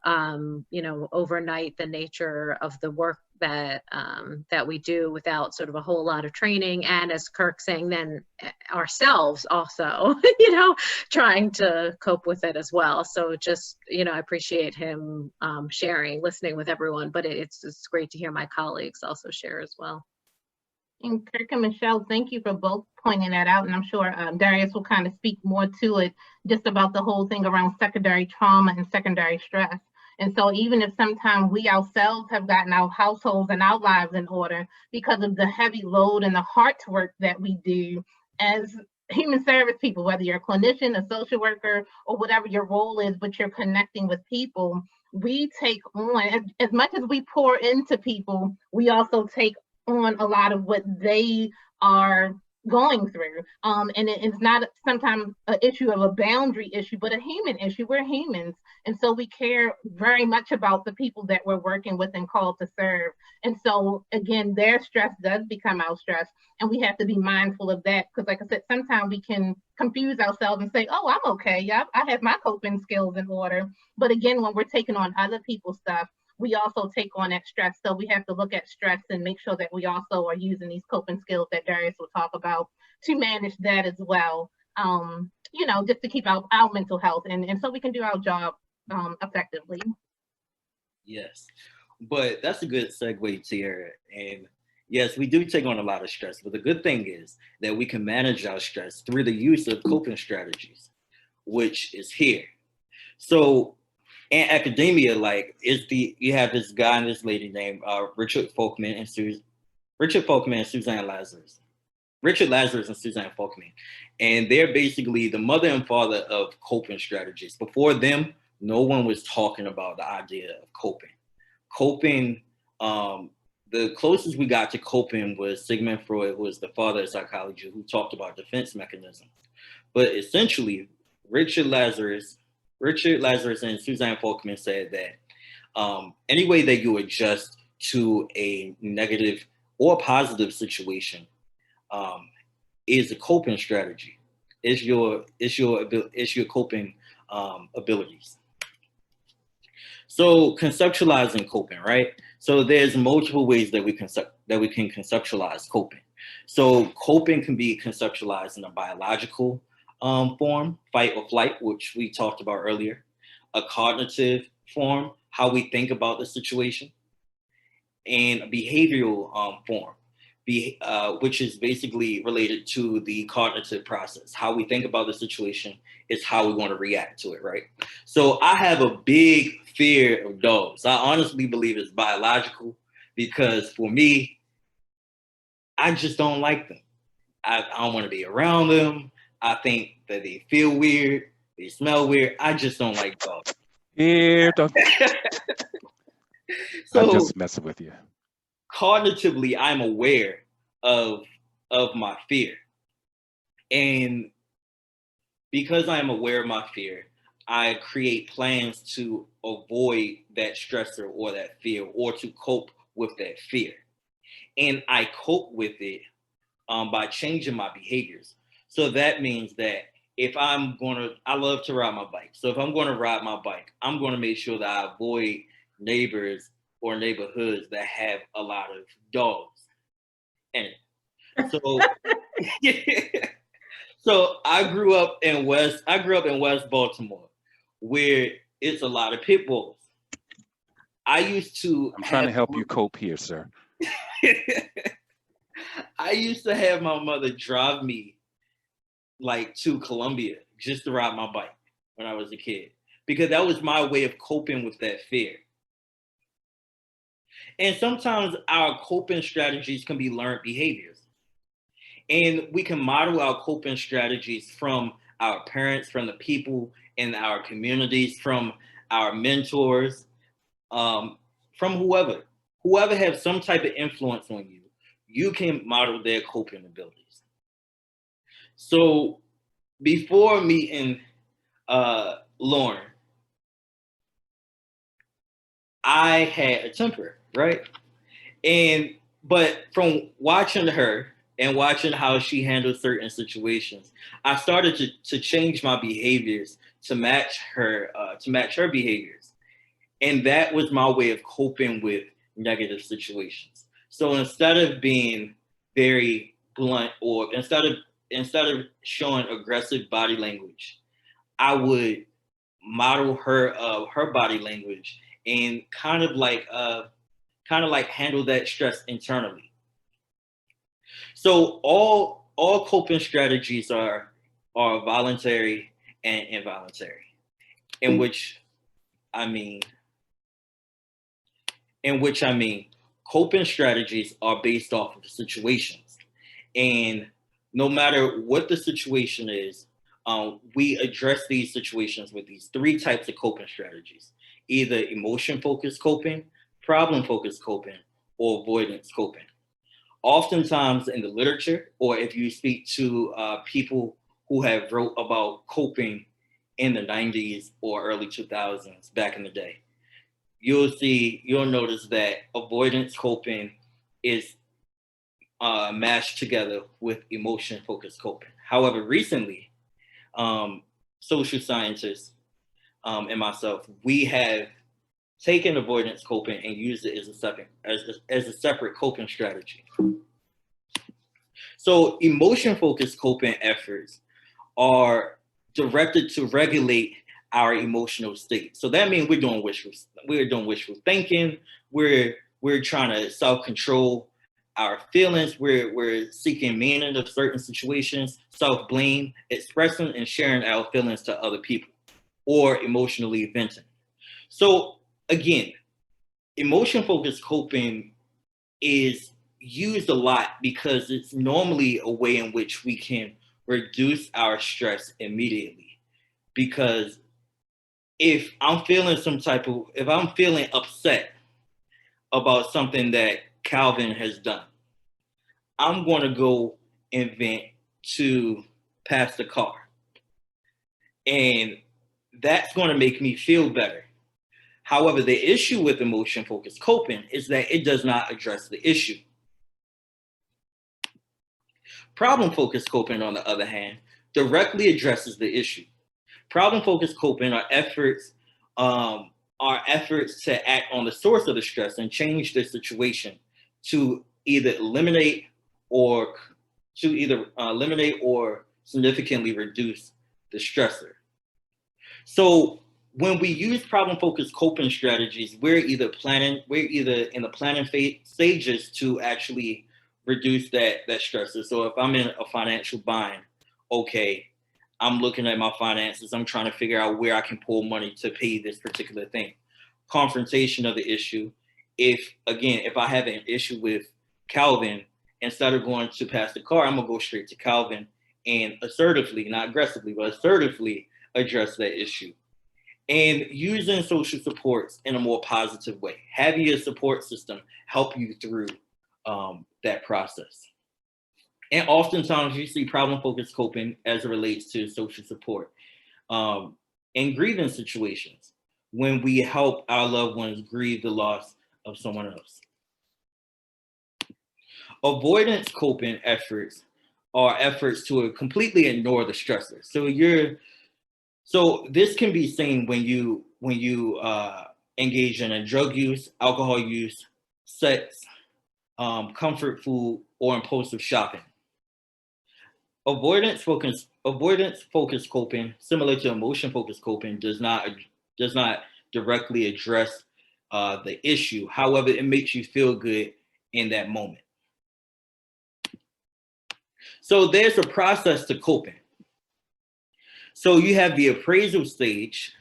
you know, overnight, the nature of the work that we do without sort of a whole lot of training. And as Kirk's saying, then ourselves also, you know, trying to cope with it as well. So just, you know, I appreciate him sharing, listening with everyone, but it's great to hear my colleagues also share as well. And Kirk and Michelle, thank you for both pointing that out. And I'm sure Darius will kind of speak more to it, just about the whole thing around secondary trauma and secondary stress. And so even if sometimes we ourselves have gotten our households and our lives in order because of the heavy load and the heart work that we do as human service people, whether you're a clinician, a social worker, or whatever your role is, but you're connecting with people, we take on, as much as we pour into people, we also take on a lot of what they are going through. And it's not sometimes an issue of a boundary issue, but a human issue. We're humans. And so we care very much about the people that we're working with and called to serve. And so again, their stress does become our stress. And we have to be mindful of that. Because like I said, sometimes we can confuse ourselves and say, oh, I'm okay. Yeah, I have my coping skills in order. But again, when we're taking on other people's stuff, we also take on that stress. So we have to look at stress and make sure that we also are using these coping skills that Darius will talk about to manage that as well, you know, just to keep our mental health and so we can do our job effectively. Yes, but that's a good segue, Tiara. And yes, we do take on a lot of stress, but the good thing is that we can manage our stress through the use of coping strategies, which is here. So in academia, like you have this guy and this lady named Richard Folkman and Suzanne Lazarus. Richard Lazarus and Suzanne Folkman. And they're basically the mother and father of coping strategies. Before them, no one was talking about the idea of coping. Coping, the closest we got to coping was Sigmund Freud, who was the father of psychology, who talked about defense mechanisms. But essentially, Richard Lazarus and Suzanne Folkman said that any way that you adjust to a negative or positive situation is a coping strategy. It's your coping abilities. So conceptualizing coping, right? So there's multiple ways that we can conceptualize coping. So coping can be conceptualized in a biological form, fight or flight, which we talked about earlier, a cognitive form, how we think about the situation, and a behavioral form, which is basically related to the cognitive process. How we think about the situation is how we want to react to it, right? So I have a big fear of dogs. I honestly believe it's biological because for me, I just don't like them. I don't want to be around them. I think that they feel weird. They smell weird. I just don't like dogs. Here, So I'm just messing with you. Cognitively, I'm aware of my fear. And because I'm aware of my fear, I create plans to avoid that stressor or that fear or to cope with that fear. And I cope with it by changing my behaviors. So that means that if I love to ride my bike. So if I'm going to ride my bike, I'm going to make sure that I avoid neighbors or neighborhoods that have a lot of dogs in it. So, so I grew up in West Baltimore, where it's a lot of pit bulls. I'm trying to help you cope here, sir. I used to have my mother drive me like to Columbia just to ride my bike when I was a kid, because that was my way of coping with that fear. And sometimes our coping strategies can be learned behaviors. And we can model our coping strategies from our parents, from the people in our communities, from our mentors, from whoever has some type of influence on you. You can model their coping abilities. So before meeting Lauren, I had a temper, right? But from watching her and watching how she handled certain situations, I started to change my behaviors to match her behaviors. And that was my way of coping with negative situations. So instead of being very blunt, or instead of showing aggressive body language, I would model her body language and kind of like handle that stress internally. So all coping strategies are voluntary and involuntary, in which I mean coping strategies are based off of the situations. And no matter what the situation is, we address these situations with these three types of coping strategies: either emotion-focused coping, problem-focused coping, or avoidance coping. Oftentimes in the literature, or if you speak to people who have wrote about coping in the 90s or early 2000s, back in the day, you'll notice that avoidance coping is mashed together with emotion focused coping. However, recently, social scientists and myself, we have taken avoidance coping and used it as a separate coping strategy. So emotion focused coping efforts are directed to regulate our emotional state. So that means we're doing wishful thinking. We're trying to self-control our feelings. We're seeking meaning of certain situations, self-blame, expressing and sharing our feelings to other people, or emotionally venting. So again, emotion-focused coping is used a lot because it's normally a way in which we can reduce our stress immediately. Because if I'm feeling upset about something that Calvin has done, I'm going to go and vent to Pastor Carr. And that's going to make me feel better. However, the issue with emotion-focused coping is that it does not address the issue. Problem-focused coping, on the other hand, directly addresses the issue. Problem-focused coping are efforts to act on the source of the stress and change the situation to either eliminate or significantly reduce the stressor. So when we use problem-focused coping strategies, we're either in the planning stages to actually reduce that stressor. So if I'm in a financial bind, okay, I'm looking at my finances. I'm trying to figure out where I can pull money to pay this particular thing. Confrontation of the issue. If I have an issue with Calvin, instead of going to Pastor Carr, I'm gonna go straight to Calvin and assertively, not aggressively, but assertively address that issue. And using social supports in a more positive way. Having your support system help you through that process. And oftentimes you see problem-focused coping as it relates to social support in grievance situations, when we help our loved ones grieve the loss of someone else. Avoidance coping efforts are efforts to completely ignore the stressor. So this can be seen when you engage in a drug use, alcohol use, sex, comfort food, or impulsive shopping. Avoidance focused coping, similar to emotion focused coping, does not directly address the issue. However, it makes you feel good in that moment. So there's a process to coping. So you have the appraisal stage,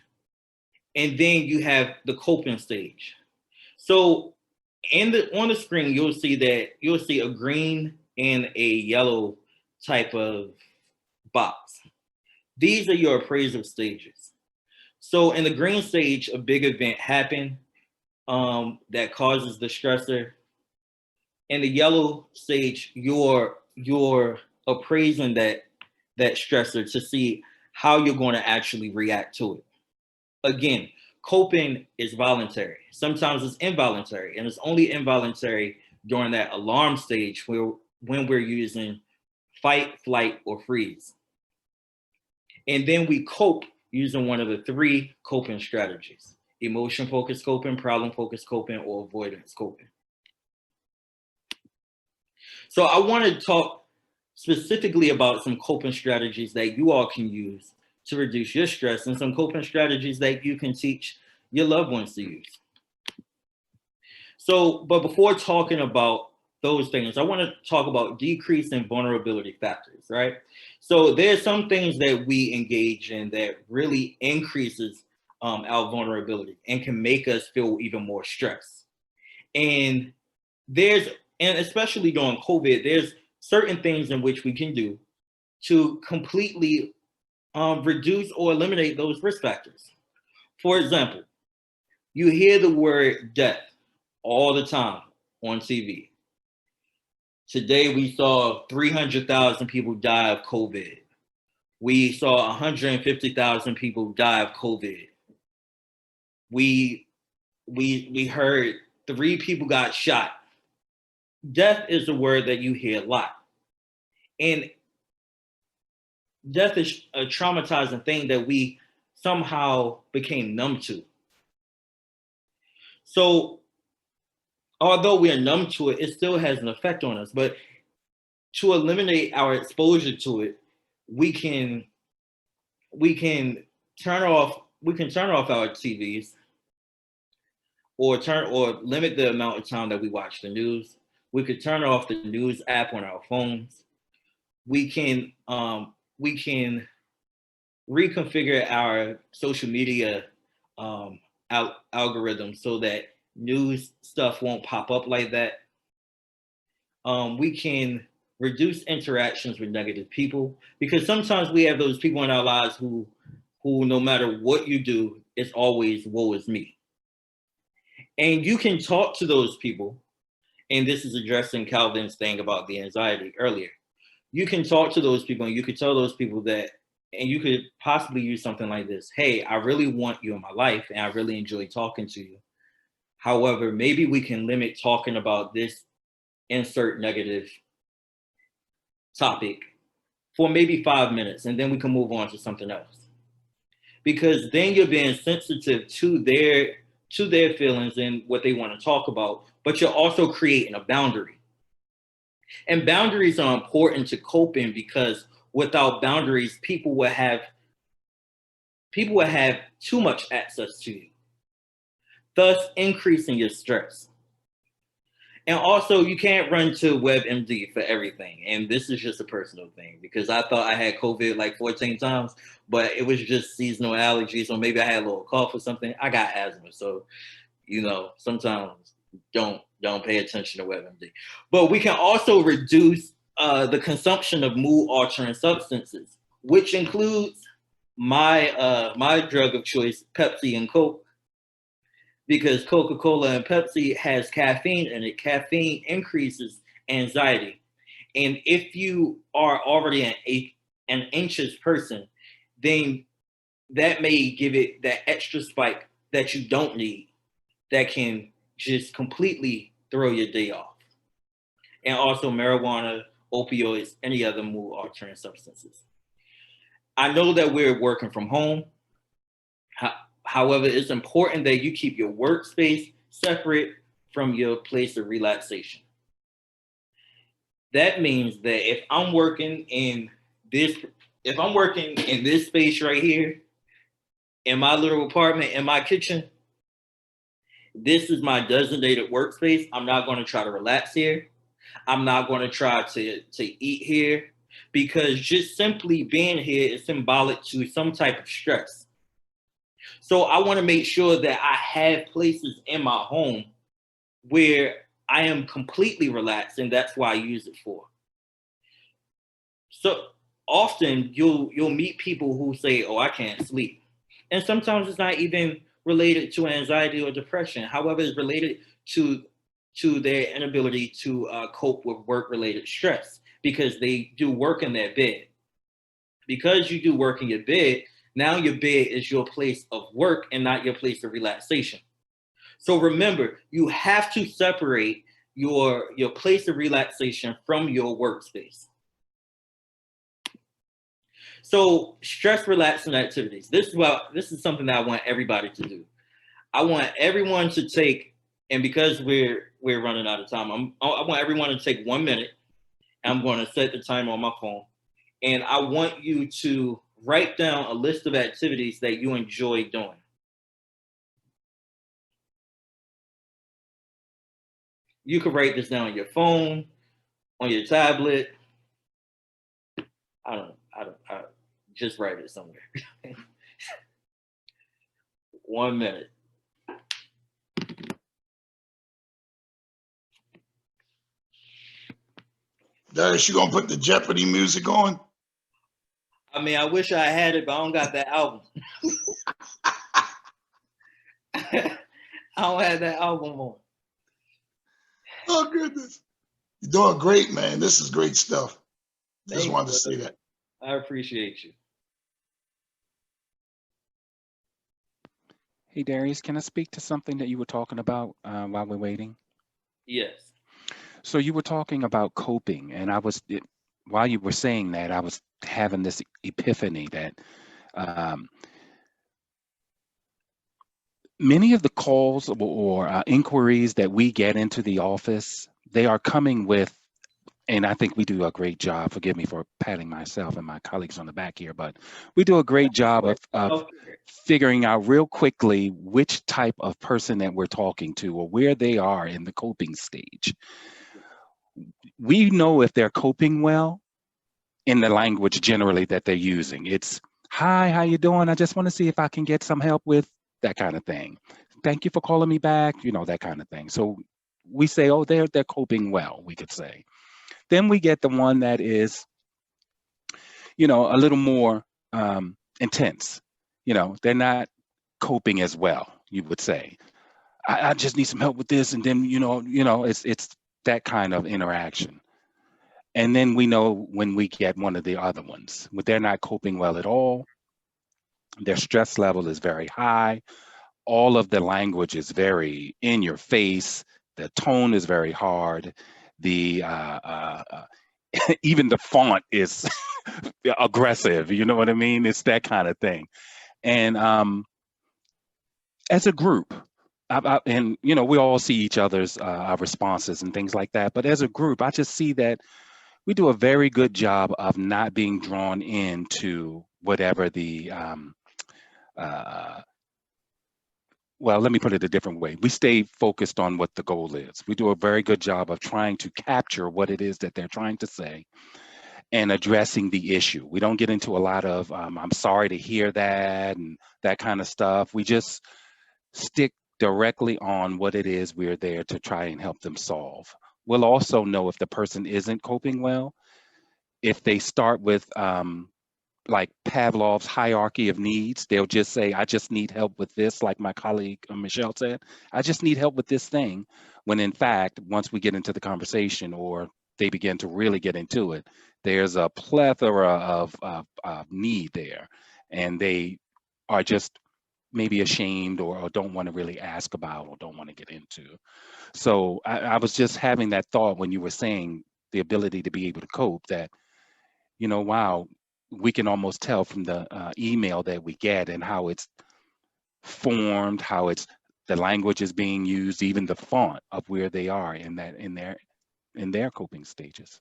and then you have the coping stage. So on the screen, you'll see a green and a yellow type of box. These are your appraisal stages. So in the green stage, a big event happened that causes the stressor. In the yellow stage, you're appraising that that stressor to see how you're going to actually react to it. Again, coping is voluntary. Sometimes it's involuntary, and it's only involuntary during that alarm stage when we're using fight, flight, or freeze. And then we cope using one of the 3 coping strategies: emotion-focused coping, problem-focused coping, or avoidance coping. So I want to talk specifically about some coping strategies that you all can use to reduce your stress, and some coping strategies that you can teach your loved ones to use. So, but before talking about those things, I want to talk about decreasing vulnerability factors, right? So there's some things that we engage in that really increases our vulnerability and can make us feel even more stressed. And especially during COVID, there's certain things in which we can do to completely reduce or eliminate those risk factors. For example, you hear the word death all the time on TV. Today, we saw 300,000 people die of COVID. We saw 150,000 people die of COVID. We heard 3 people got shot. Death is a word that you hear a lot. And death is a traumatizing thing that we somehow became numb to. So although we are numb to it, it still has an effect on us. But to eliminate our exposure to it, we can turn off our TVs, or limit the amount of time that we watch the news. We could turn off the news app on our phones. We can reconfigure our social media algorithm so that news stuff won't pop up like that. We can reduce interactions with negative people, because sometimes we have those people in our lives who no matter what you do, it's always woe is me. And you can talk to those people, and this is addressing Calvin's thing about the anxiety earlier. You can talk to those people, and you could tell those people that, and you could possibly use something like this: hey, I really want you in my life, and I really enjoy talking to you. However, maybe we can limit talking about this insert negative topic for maybe 5 minutes, and then we can move on to something else. Because then you're being sensitive to their feelings and what they want to talk about, but you're also creating a boundary. And boundaries are important to coping, because without boundaries, people will have too much access to you, thus increasing your stress. And also, you can't run to WebMD for everything. And this is just a personal thing, because I thought I had COVID like 14 times, but it was just seasonal allergies, or maybe I had a little cough or something. I got asthma, so sometimes don't pay attention to WebMD. But we can also reduce the consumption of mood-altering substances, which includes my drug of choice, Pepsi and Coke. Because Coca-Cola and Pepsi has caffeine in it. Caffeine increases anxiety. And if you are already an anxious person, then that may give it that extra spike that you don't need, that can just completely throw your day off. And also marijuana, opioids, any other mood-altering substances. I know that we're working from home. However, it's important that you keep your workspace separate from your place of relaxation. That means that if I'm working in this space right here, in my little apartment, in my kitchen, this is my designated workspace. I'm not going to try to relax here. I'm not going to try to eat here, because just simply being here is symbolic to some type of stress. So I want to make sure that I have places in my home where I am completely relaxed, and that's what I use it for. So often you'll meet people who say, "Oh, I can't sleep," and sometimes it's not even related to anxiety or depression. However, it's related to their inability to cope with work-related stress, because they do work in their bed. because you do work in your bed, now your bed is your place of work and not your place of relaxation. So remember, you have to separate your place of relaxation from your workspace. So stress relaxing activities. This is something that I want everybody to do. I want everyone to take, and because we're running out of time, I want everyone to take 1 minute. I'm going to set the timer on my phone, and I want you to write down a list of activities that you enjoy doing. You can write this down on your phone, on your tablet. I don't just write it somewhere. 1 minute. Darius, you gonna put the Jeopardy music on? I mean, I wish I had it, but I don't got that album. I don't have that album on. Oh goodness. You're doing great, man. This is great stuff. Just wanted to say that. I appreciate you. Hey, Darius, can I speak to something that you were talking about while we're waiting? Yes. So you were talking about coping, and while you were saying that, I was having this epiphany that many of the calls or inquiries that we get into the office, they are coming with, and I think we do a great job, forgive me for patting myself and my colleagues on the back here, but we do a great job of figuring out real quickly which type of person that we're talking to or where they are in the coping stage. We know if they're coping well in the language generally that they're using. It's, hi, how you doing? I just want to see if I can get some help with that kind of thing. Thank you for calling me back, that kind of thing. So we say, oh, they're coping well, we could say. Then we get the one that is, a little more intense. They're not coping as well, you would say. I just need some help with this. And then, it's that kind of interaction. And then we know when we get one of the other ones, but they're not coping well at all. Their stress level is very high. All of the language is very in your face. The tone is very hard. The even the font is aggressive. You know what I mean? It's that kind of thing. And as a group, and we all see each other's responses and things like that. But as a group, I just see that we do a very good job of not being drawn into whatever the well, let me put it a different way. We stay focused on what the goal is. We do a very good job of trying to capture what it is that they're trying to say and addressing the issue. We don't get into a lot of, I'm sorry to hear that and that kind of stuff. We just stick directly on what it is we're there to try and help them solve. We'll also know if the person isn't coping well, if they start with like Pavlov's hierarchy of needs. They'll just say, I just need help with this, like my colleague Michelle said, I just need help with this thing. When in fact, once we get into the conversation or they begin to really get into it, there's a plethora of need there. And they are just maybe ashamed or don't want to really ask about or don't want to get into. So I was just having that thought when you were saying the ability to be able to cope that, wow, we can almost tell from the email that we get and how it's formed, how the language is being used, even the font of where they are in their coping stages.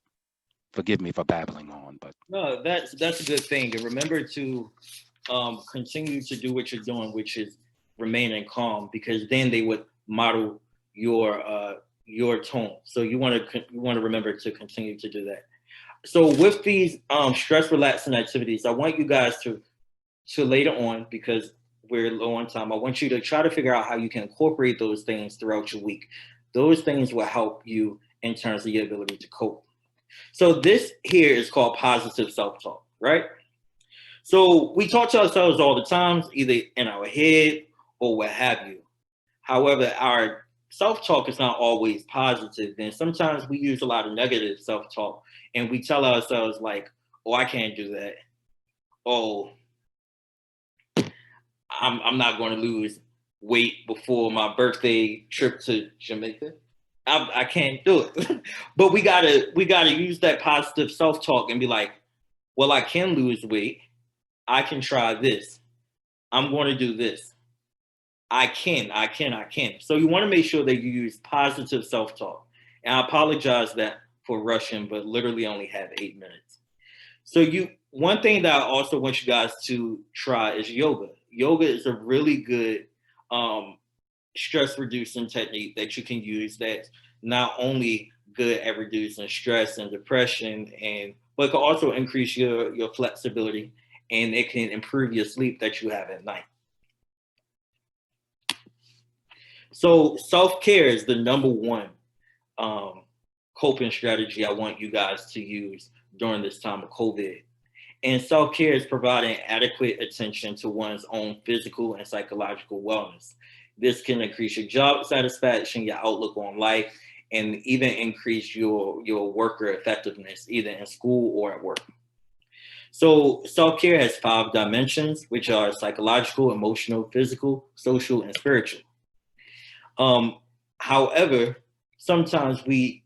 Forgive me for babbling on, but no, that's a good thing. And remember to continue to do what you're doing, which is remaining calm, because then they would model your tone. So you want to remember to continue to do that. So with these stress relaxing activities, I want you guys to later on, because we're low on time, I want you to try to figure out how you can incorporate those things throughout your week. Those things will help you in terms of your ability to cope. So this here is called positive self-talk, right? So we talk to ourselves all the time, either in our head or what have you. However, our self-talk is not always positive. And sometimes we use a lot of negative self-talk and we tell ourselves like, oh, I can't do that. oh, I'm not going to lose weight before my birthday trip to Jamaica. I can't do it. But we gotta use that positive self-talk and be like, well, I can lose weight. I can try this. I'm going to do this. I can. So you want to make sure that you use positive self-talk. And I apologize that for rushing, but literally only have 8 minutes. So one thing that I also want you guys to try is yoga. Yoga is a really good stress reducing technique that you can use that's not only good at reducing stress and depression, but can also increase your flexibility, and it can improve your sleep that you have at night. So self-care is the number one coping strategy I want you guys to use during this time of COVID. And self-care is providing adequate attention to one's own physical and psychological wellness. This can increase your job satisfaction, your outlook on life, and even increase your worker effectiveness, either in school or at work. So self-care has 5 dimensions, which are psychological, emotional, physical, social, and spiritual. However, sometimes we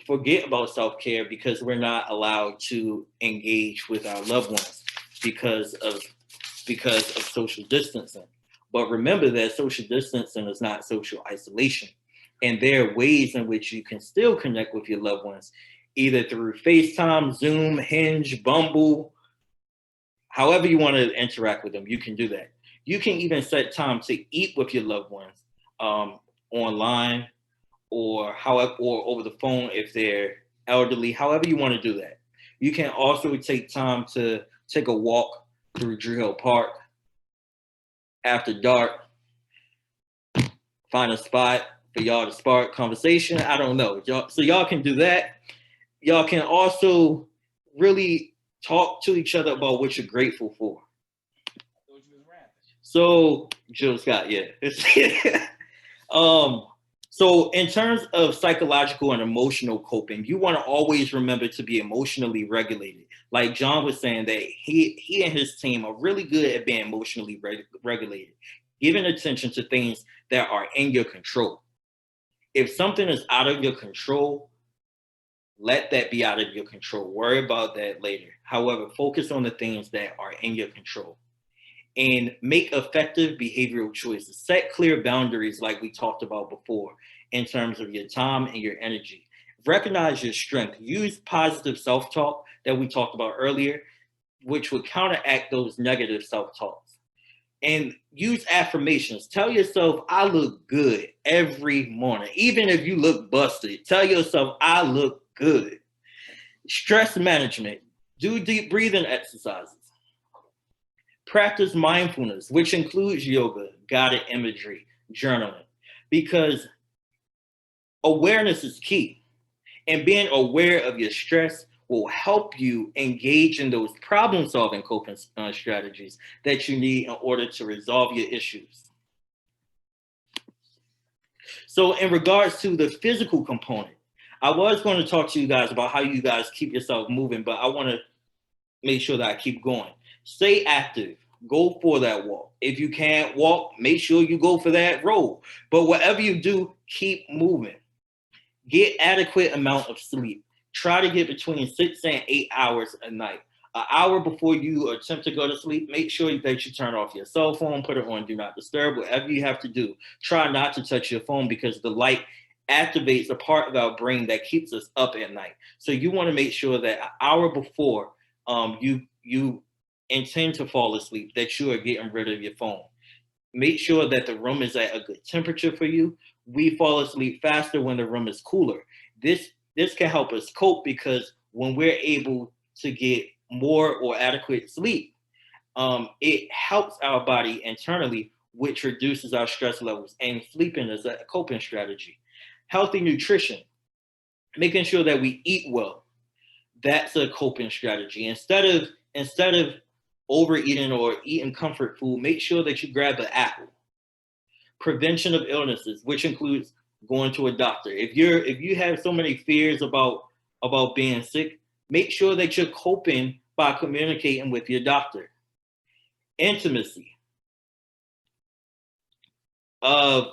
forget about self-care because we're not allowed to engage with our loved ones because of social distancing. But remember that social distancing is not social isolation. And there are ways in which you can still connect with your loved ones, either through FaceTime, Zoom, Hinge, Bumble, however you want to interact with them, you can do that. You can even set time to eat with your loved ones online or over the phone if they're elderly, however you want to do that. You can also take time to take a walk through Drew Hill Park after dark, find a spot for y'all to spark conversation. I don't know. So y'all can do that. Y'all can also really talk to each other about what you're grateful for. So Jill Scott, yeah. So in terms of psychological and emotional coping, you want to always remember to be emotionally regulated. Like John was saying, that he and his team are really good at being emotionally regulated, giving attention to things that are in your control. If something is out of your control, let that be out of your control. Worry about that later. However, focus on the things that are in your control. And make effective behavioral choices. Set clear boundaries like we talked about before in terms of your time and your energy. Recognize your strength. Use positive self-talk that we talked about earlier, which would counteract those negative self-talks. And use affirmations. Tell yourself, I look good every morning. Even if you look busted, tell yourself, I look good. Stress management. Do deep breathing exercises. Practice mindfulness, which includes yoga, guided imagery, journaling, because awareness is key. And being aware of your stress will help you engage in those problem-solving coping strategies that you need in order to resolve your issues. So in regards to the physical component, I was going to talk to you guys about how you guys keep yourself moving, but I want to make sure that I keep going. Stay active. Go for that walk. If you can't walk, make sure you go for that roll. But whatever you do, keep moving. Get adequate amount of sleep. Try to get between 6 and 8 hours a night. An hour before you attempt to go to sleep, make sure that you turn off your cell phone, put it on Do Not Disturb, whatever you have to do. Try not to touch your phone because the light activates a part of our brain that keeps us up at night. So you want to make sure that an hour before you intend to fall asleep, that you are getting rid of your phone. Make sure that the room is at a good temperature for you. We fall asleep faster when the room is cooler. This can help us cope because when we're able to get more or adequate sleep, it helps our body internally, which reduces our stress levels, and sleeping is a coping strategy. Healthy nutrition, making sure that we eat well, that's a coping strategy. Instead of overeating or eating comfort food, make sure that you grab an apple. Prevention of illnesses, which includes going to a doctor. If you have so many fears about being sick, make sure that you're coping by communicating with your doctor. Intimacy.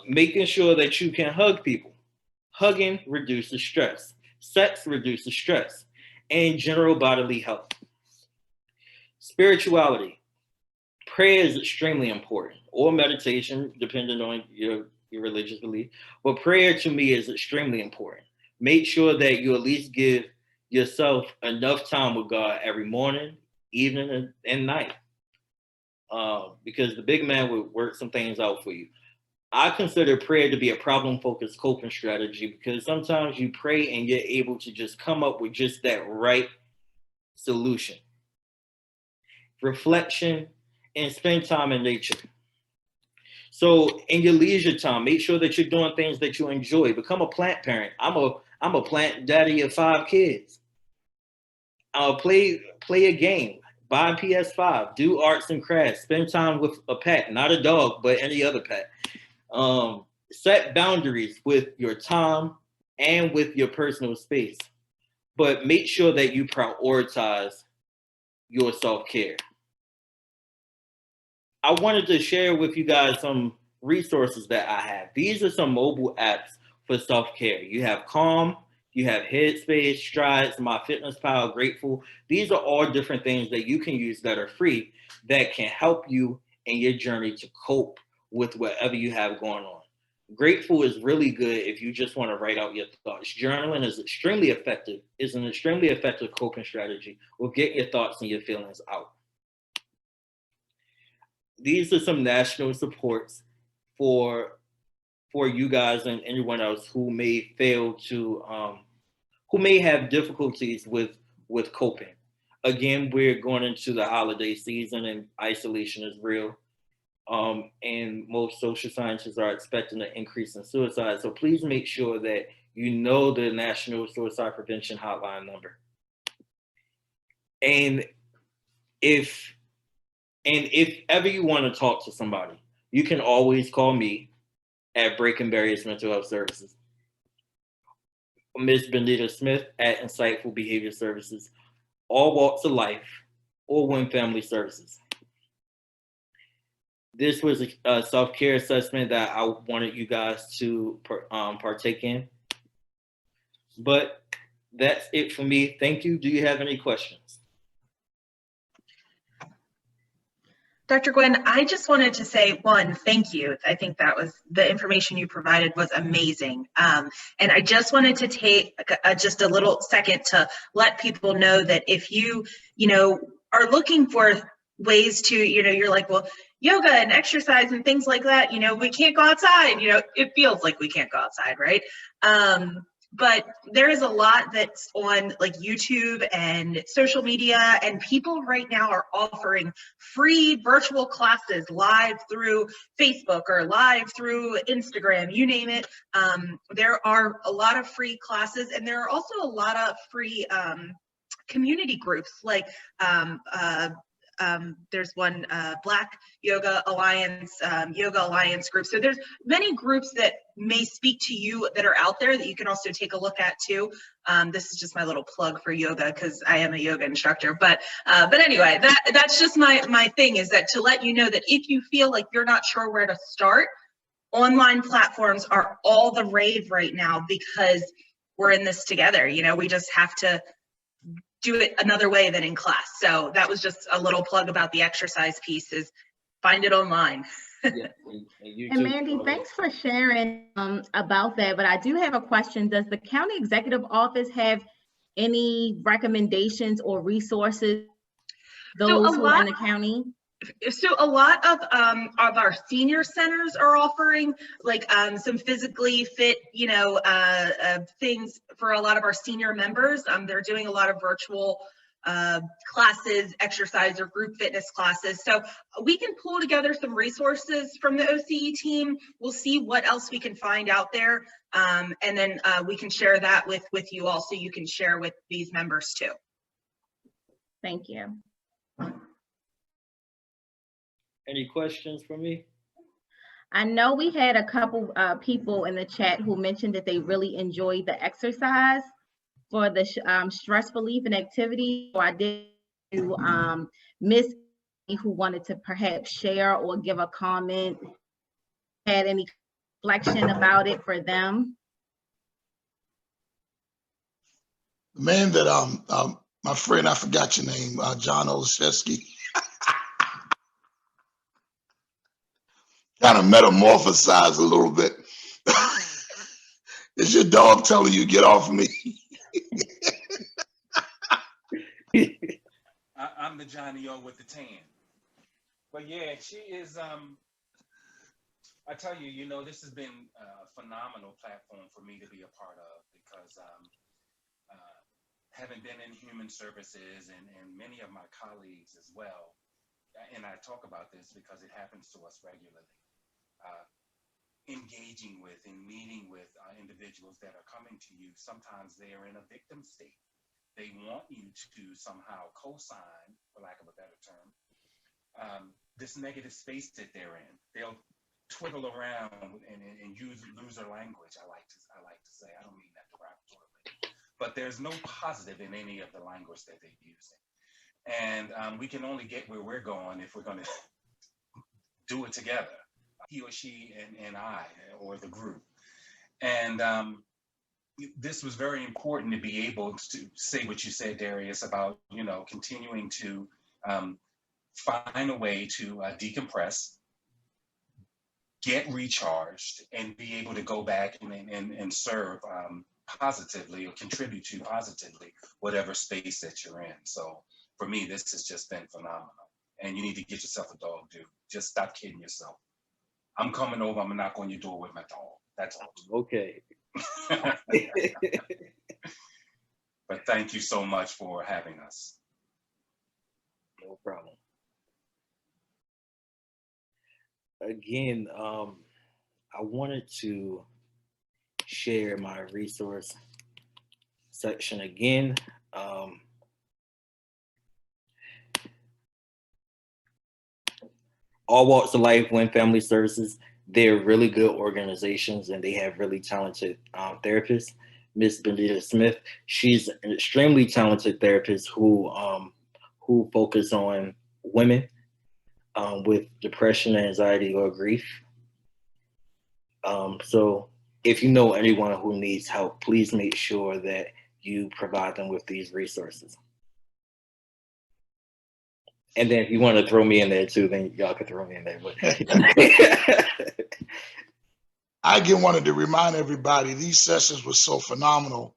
Making sure that you can hug people. Hugging reduces stress. Sex reduces stress. And general bodily health. Spirituality. Prayer is extremely important, or meditation, depending on your religious belief. But prayer to me is extremely important. Make sure that you at least give yourself enough time with God every morning, evening, and night. Because the big man will work some things out for you. I consider prayer to be a problem-focused coping strategy because sometimes you pray and you're able to just come up with just that right solution. Reflection and spend time in nature. So in your leisure time, make sure that you're doing things that you enjoy. Become a plant parent. I'm a plant daddy of 5 kids. Play a game. Buy a PS5. Do arts and crafts. Spend time with a pet, not a dog, but any other pet. Set boundaries with your time and with your personal space. But make sure that you prioritize your self-care. I wanted to share with you guys some resources that I have. These are some mobile apps for self-care. You have Calm, you have Headspace, Strides, MyFitnessPal, Grateful. These are all different things that you can use that are free that can help you in your journey to cope with whatever you have going on. Grateful is really good if you just want to write out your thoughts. Journaling is extremely effective. It's an extremely effective coping strategy with getting your thoughts and your feelings out. These are some national supports for you guys and anyone else who may fail to, who may have difficulties with coping. Again, we're going into the holiday season and isolation is real. And most social scientists are expecting an increase in suicide. So please make sure that you know the National Suicide Prevention Hotline number. And if ever you want to talk to somebody, you can always call me at Breaking Barriers Mental Health Services. Ms. Benita Smith at Insightful Behavior Services, All Walks of Life, or Win Family Services. This was a self-care assessment that I wanted you guys to partake in. But that's it for me. Thank you. Do you have any questions? Dr. Gwen, I just wanted to say, one, thank you. I think that was the information you provided was amazing. And I just wanted to take just a little second to let people know that if you are looking for ways to, you're like, well, yoga and exercise and things like that, we can't go outside, it feels like we can't go outside, right? But there is a lot that's on like YouTube and social media, and people right now are offering free virtual classes live through Facebook or live through Instagram, you name it. There are a lot of free classes, and there are also a lot of free community groups like there's one Black Yoga Alliance group. So there's many groups that may speak to you that are out there that you can also take a look at too. This is just my little plug for yoga because I am a yoga instructor. But anyway, that's just my thing, is that to let you know that if you feel like you're not sure where to start, online platforms are all the rave right now because we're in this together. We just have to do it another way than in class. So that was just a little plug about the exercise piece, is find it online. Yeah, and Mandy, thanks for sharing about that. But I do have a question. Does the county executive office have any recommendations or resources those who are in the county? So a lot of our senior centers are offering like some physically fit, things for a lot of our senior members. They're doing a lot of virtual classes, exercise or group fitness classes. So we can pull together some resources from the OCE team. We'll see what else we can find out there. And then we can share that with you all, so you can share with these members too. Thank you. Any questions for me? I know we had a couple people in the chat who mentioned that they really enjoyed the exercise for the stress relief and activity. So I did to Miss who wanted to perhaps share or give a comment, had any reflection about it for them. The man that my friend, I forgot your name, John Olszewski, kind of metamorphosized a little bit. Is your dog telling you get off me? I'm the Johnny O with the tan. But yeah, she is, I tell you, you know, this has been a phenomenal platform for me to be a part of because having been in human services and many of my colleagues as well, and I talk about this because it happens to us regularly, engaging with and meeting with individuals that are coming to you, sometimes they are in a victim state. They want you to somehow co-sign, for lack of a better term, this negative space that they're in. They'll twiddle around and lose their language. I like to say, I don't mean that derogatorily, but there's no positive in any of the language that they're using. And we can only get where we're going if we're going to do it together, he or she and I, or the group. And this was very important to be able to say what you said, Darius, about, you know, continuing to find a way to decompress, get recharged, and be able to go back and serve positively or contribute to positively whatever space that you're in. So for me, this has just been phenomenal. And you need to get yourself a dog, dude. Just stop kidding yourself. I'm coming over, I'm gonna knock on your door with my dog. That's all. Okay. But thank you so much for having us. No problem. Again, I wanted to share my resource section again. All Walks of Life, Win Family Services, they're really good organizations and they have really talented therapists. Miss Benita Smith, she's an extremely talented therapist who focus on women with depression, anxiety, or grief. So if you know anyone who needs help, please make sure that you provide them with these resources. And then if you want to throw me in there too, then y'all can throw me in there. But I again wanted to remind everybody, these sessions were so phenomenal.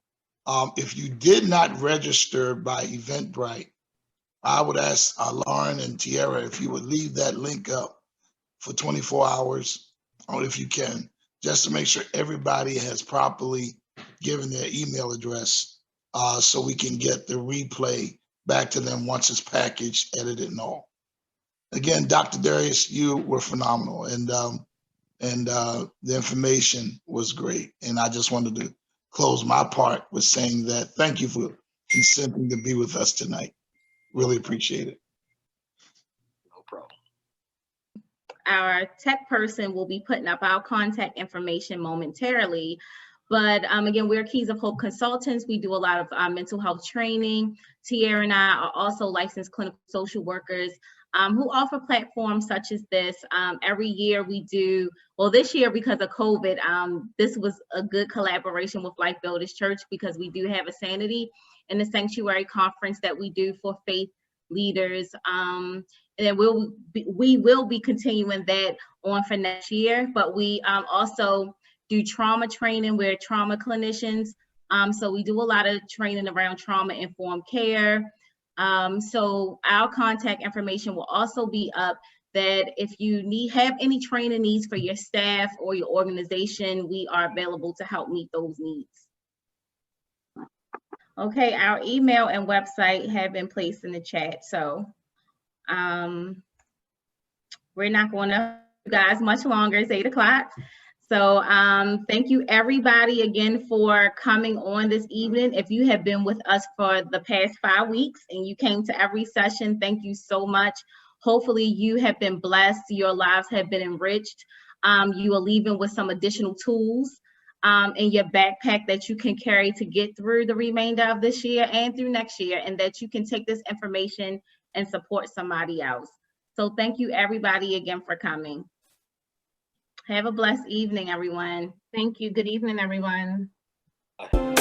If you did not register by Eventbrite, I would ask Lauren and Tierra if you would leave that link up for 24 hours, or if you can, just to make sure everybody has properly given their email address so we can get the replay back to them once it's packaged, edited, and all. Again, Dr. Darius, you were phenomenal, and the information was great. And I just wanted to close my part with saying that thank you for consenting to be with us tonight. Really appreciate it. no problem. Our tech person will be putting up our contact information momentarily. But again, we're Keys of Hope consultants. We do a lot of mental health training. Tierra and I are also licensed clinical social workers who offer platforms such as this. Every year we do, well, this year because of COVID, this was a good collaboration with Life Builders Church because we do have a Sanity in the Sanctuary Conference that we do for faith leaders. And then we will be continuing that on for next year, but we also do trauma training. We're trauma clinicians. So we do a lot of training around trauma-informed care. So our contact information will also be up that if you have any training needs for your staff or your organization, we are available to help meet those needs. Okay, our email and website have been placed in the chat. So we're not going to you guys much longer. It's 8 o'clock. So thank you everybody again for coming on this evening. If you have been with us for the past 5 weeks and you came to every session, thank you so much. Hopefully you have been blessed. Your lives have been enriched. You are leaving with some additional tools in your backpack that you can carry to get through the remainder of this year and through next year, and that you can take this information and support somebody else. So thank you everybody again for coming. Have a blessed evening, everyone. Thank you. Good evening, everyone. Bye.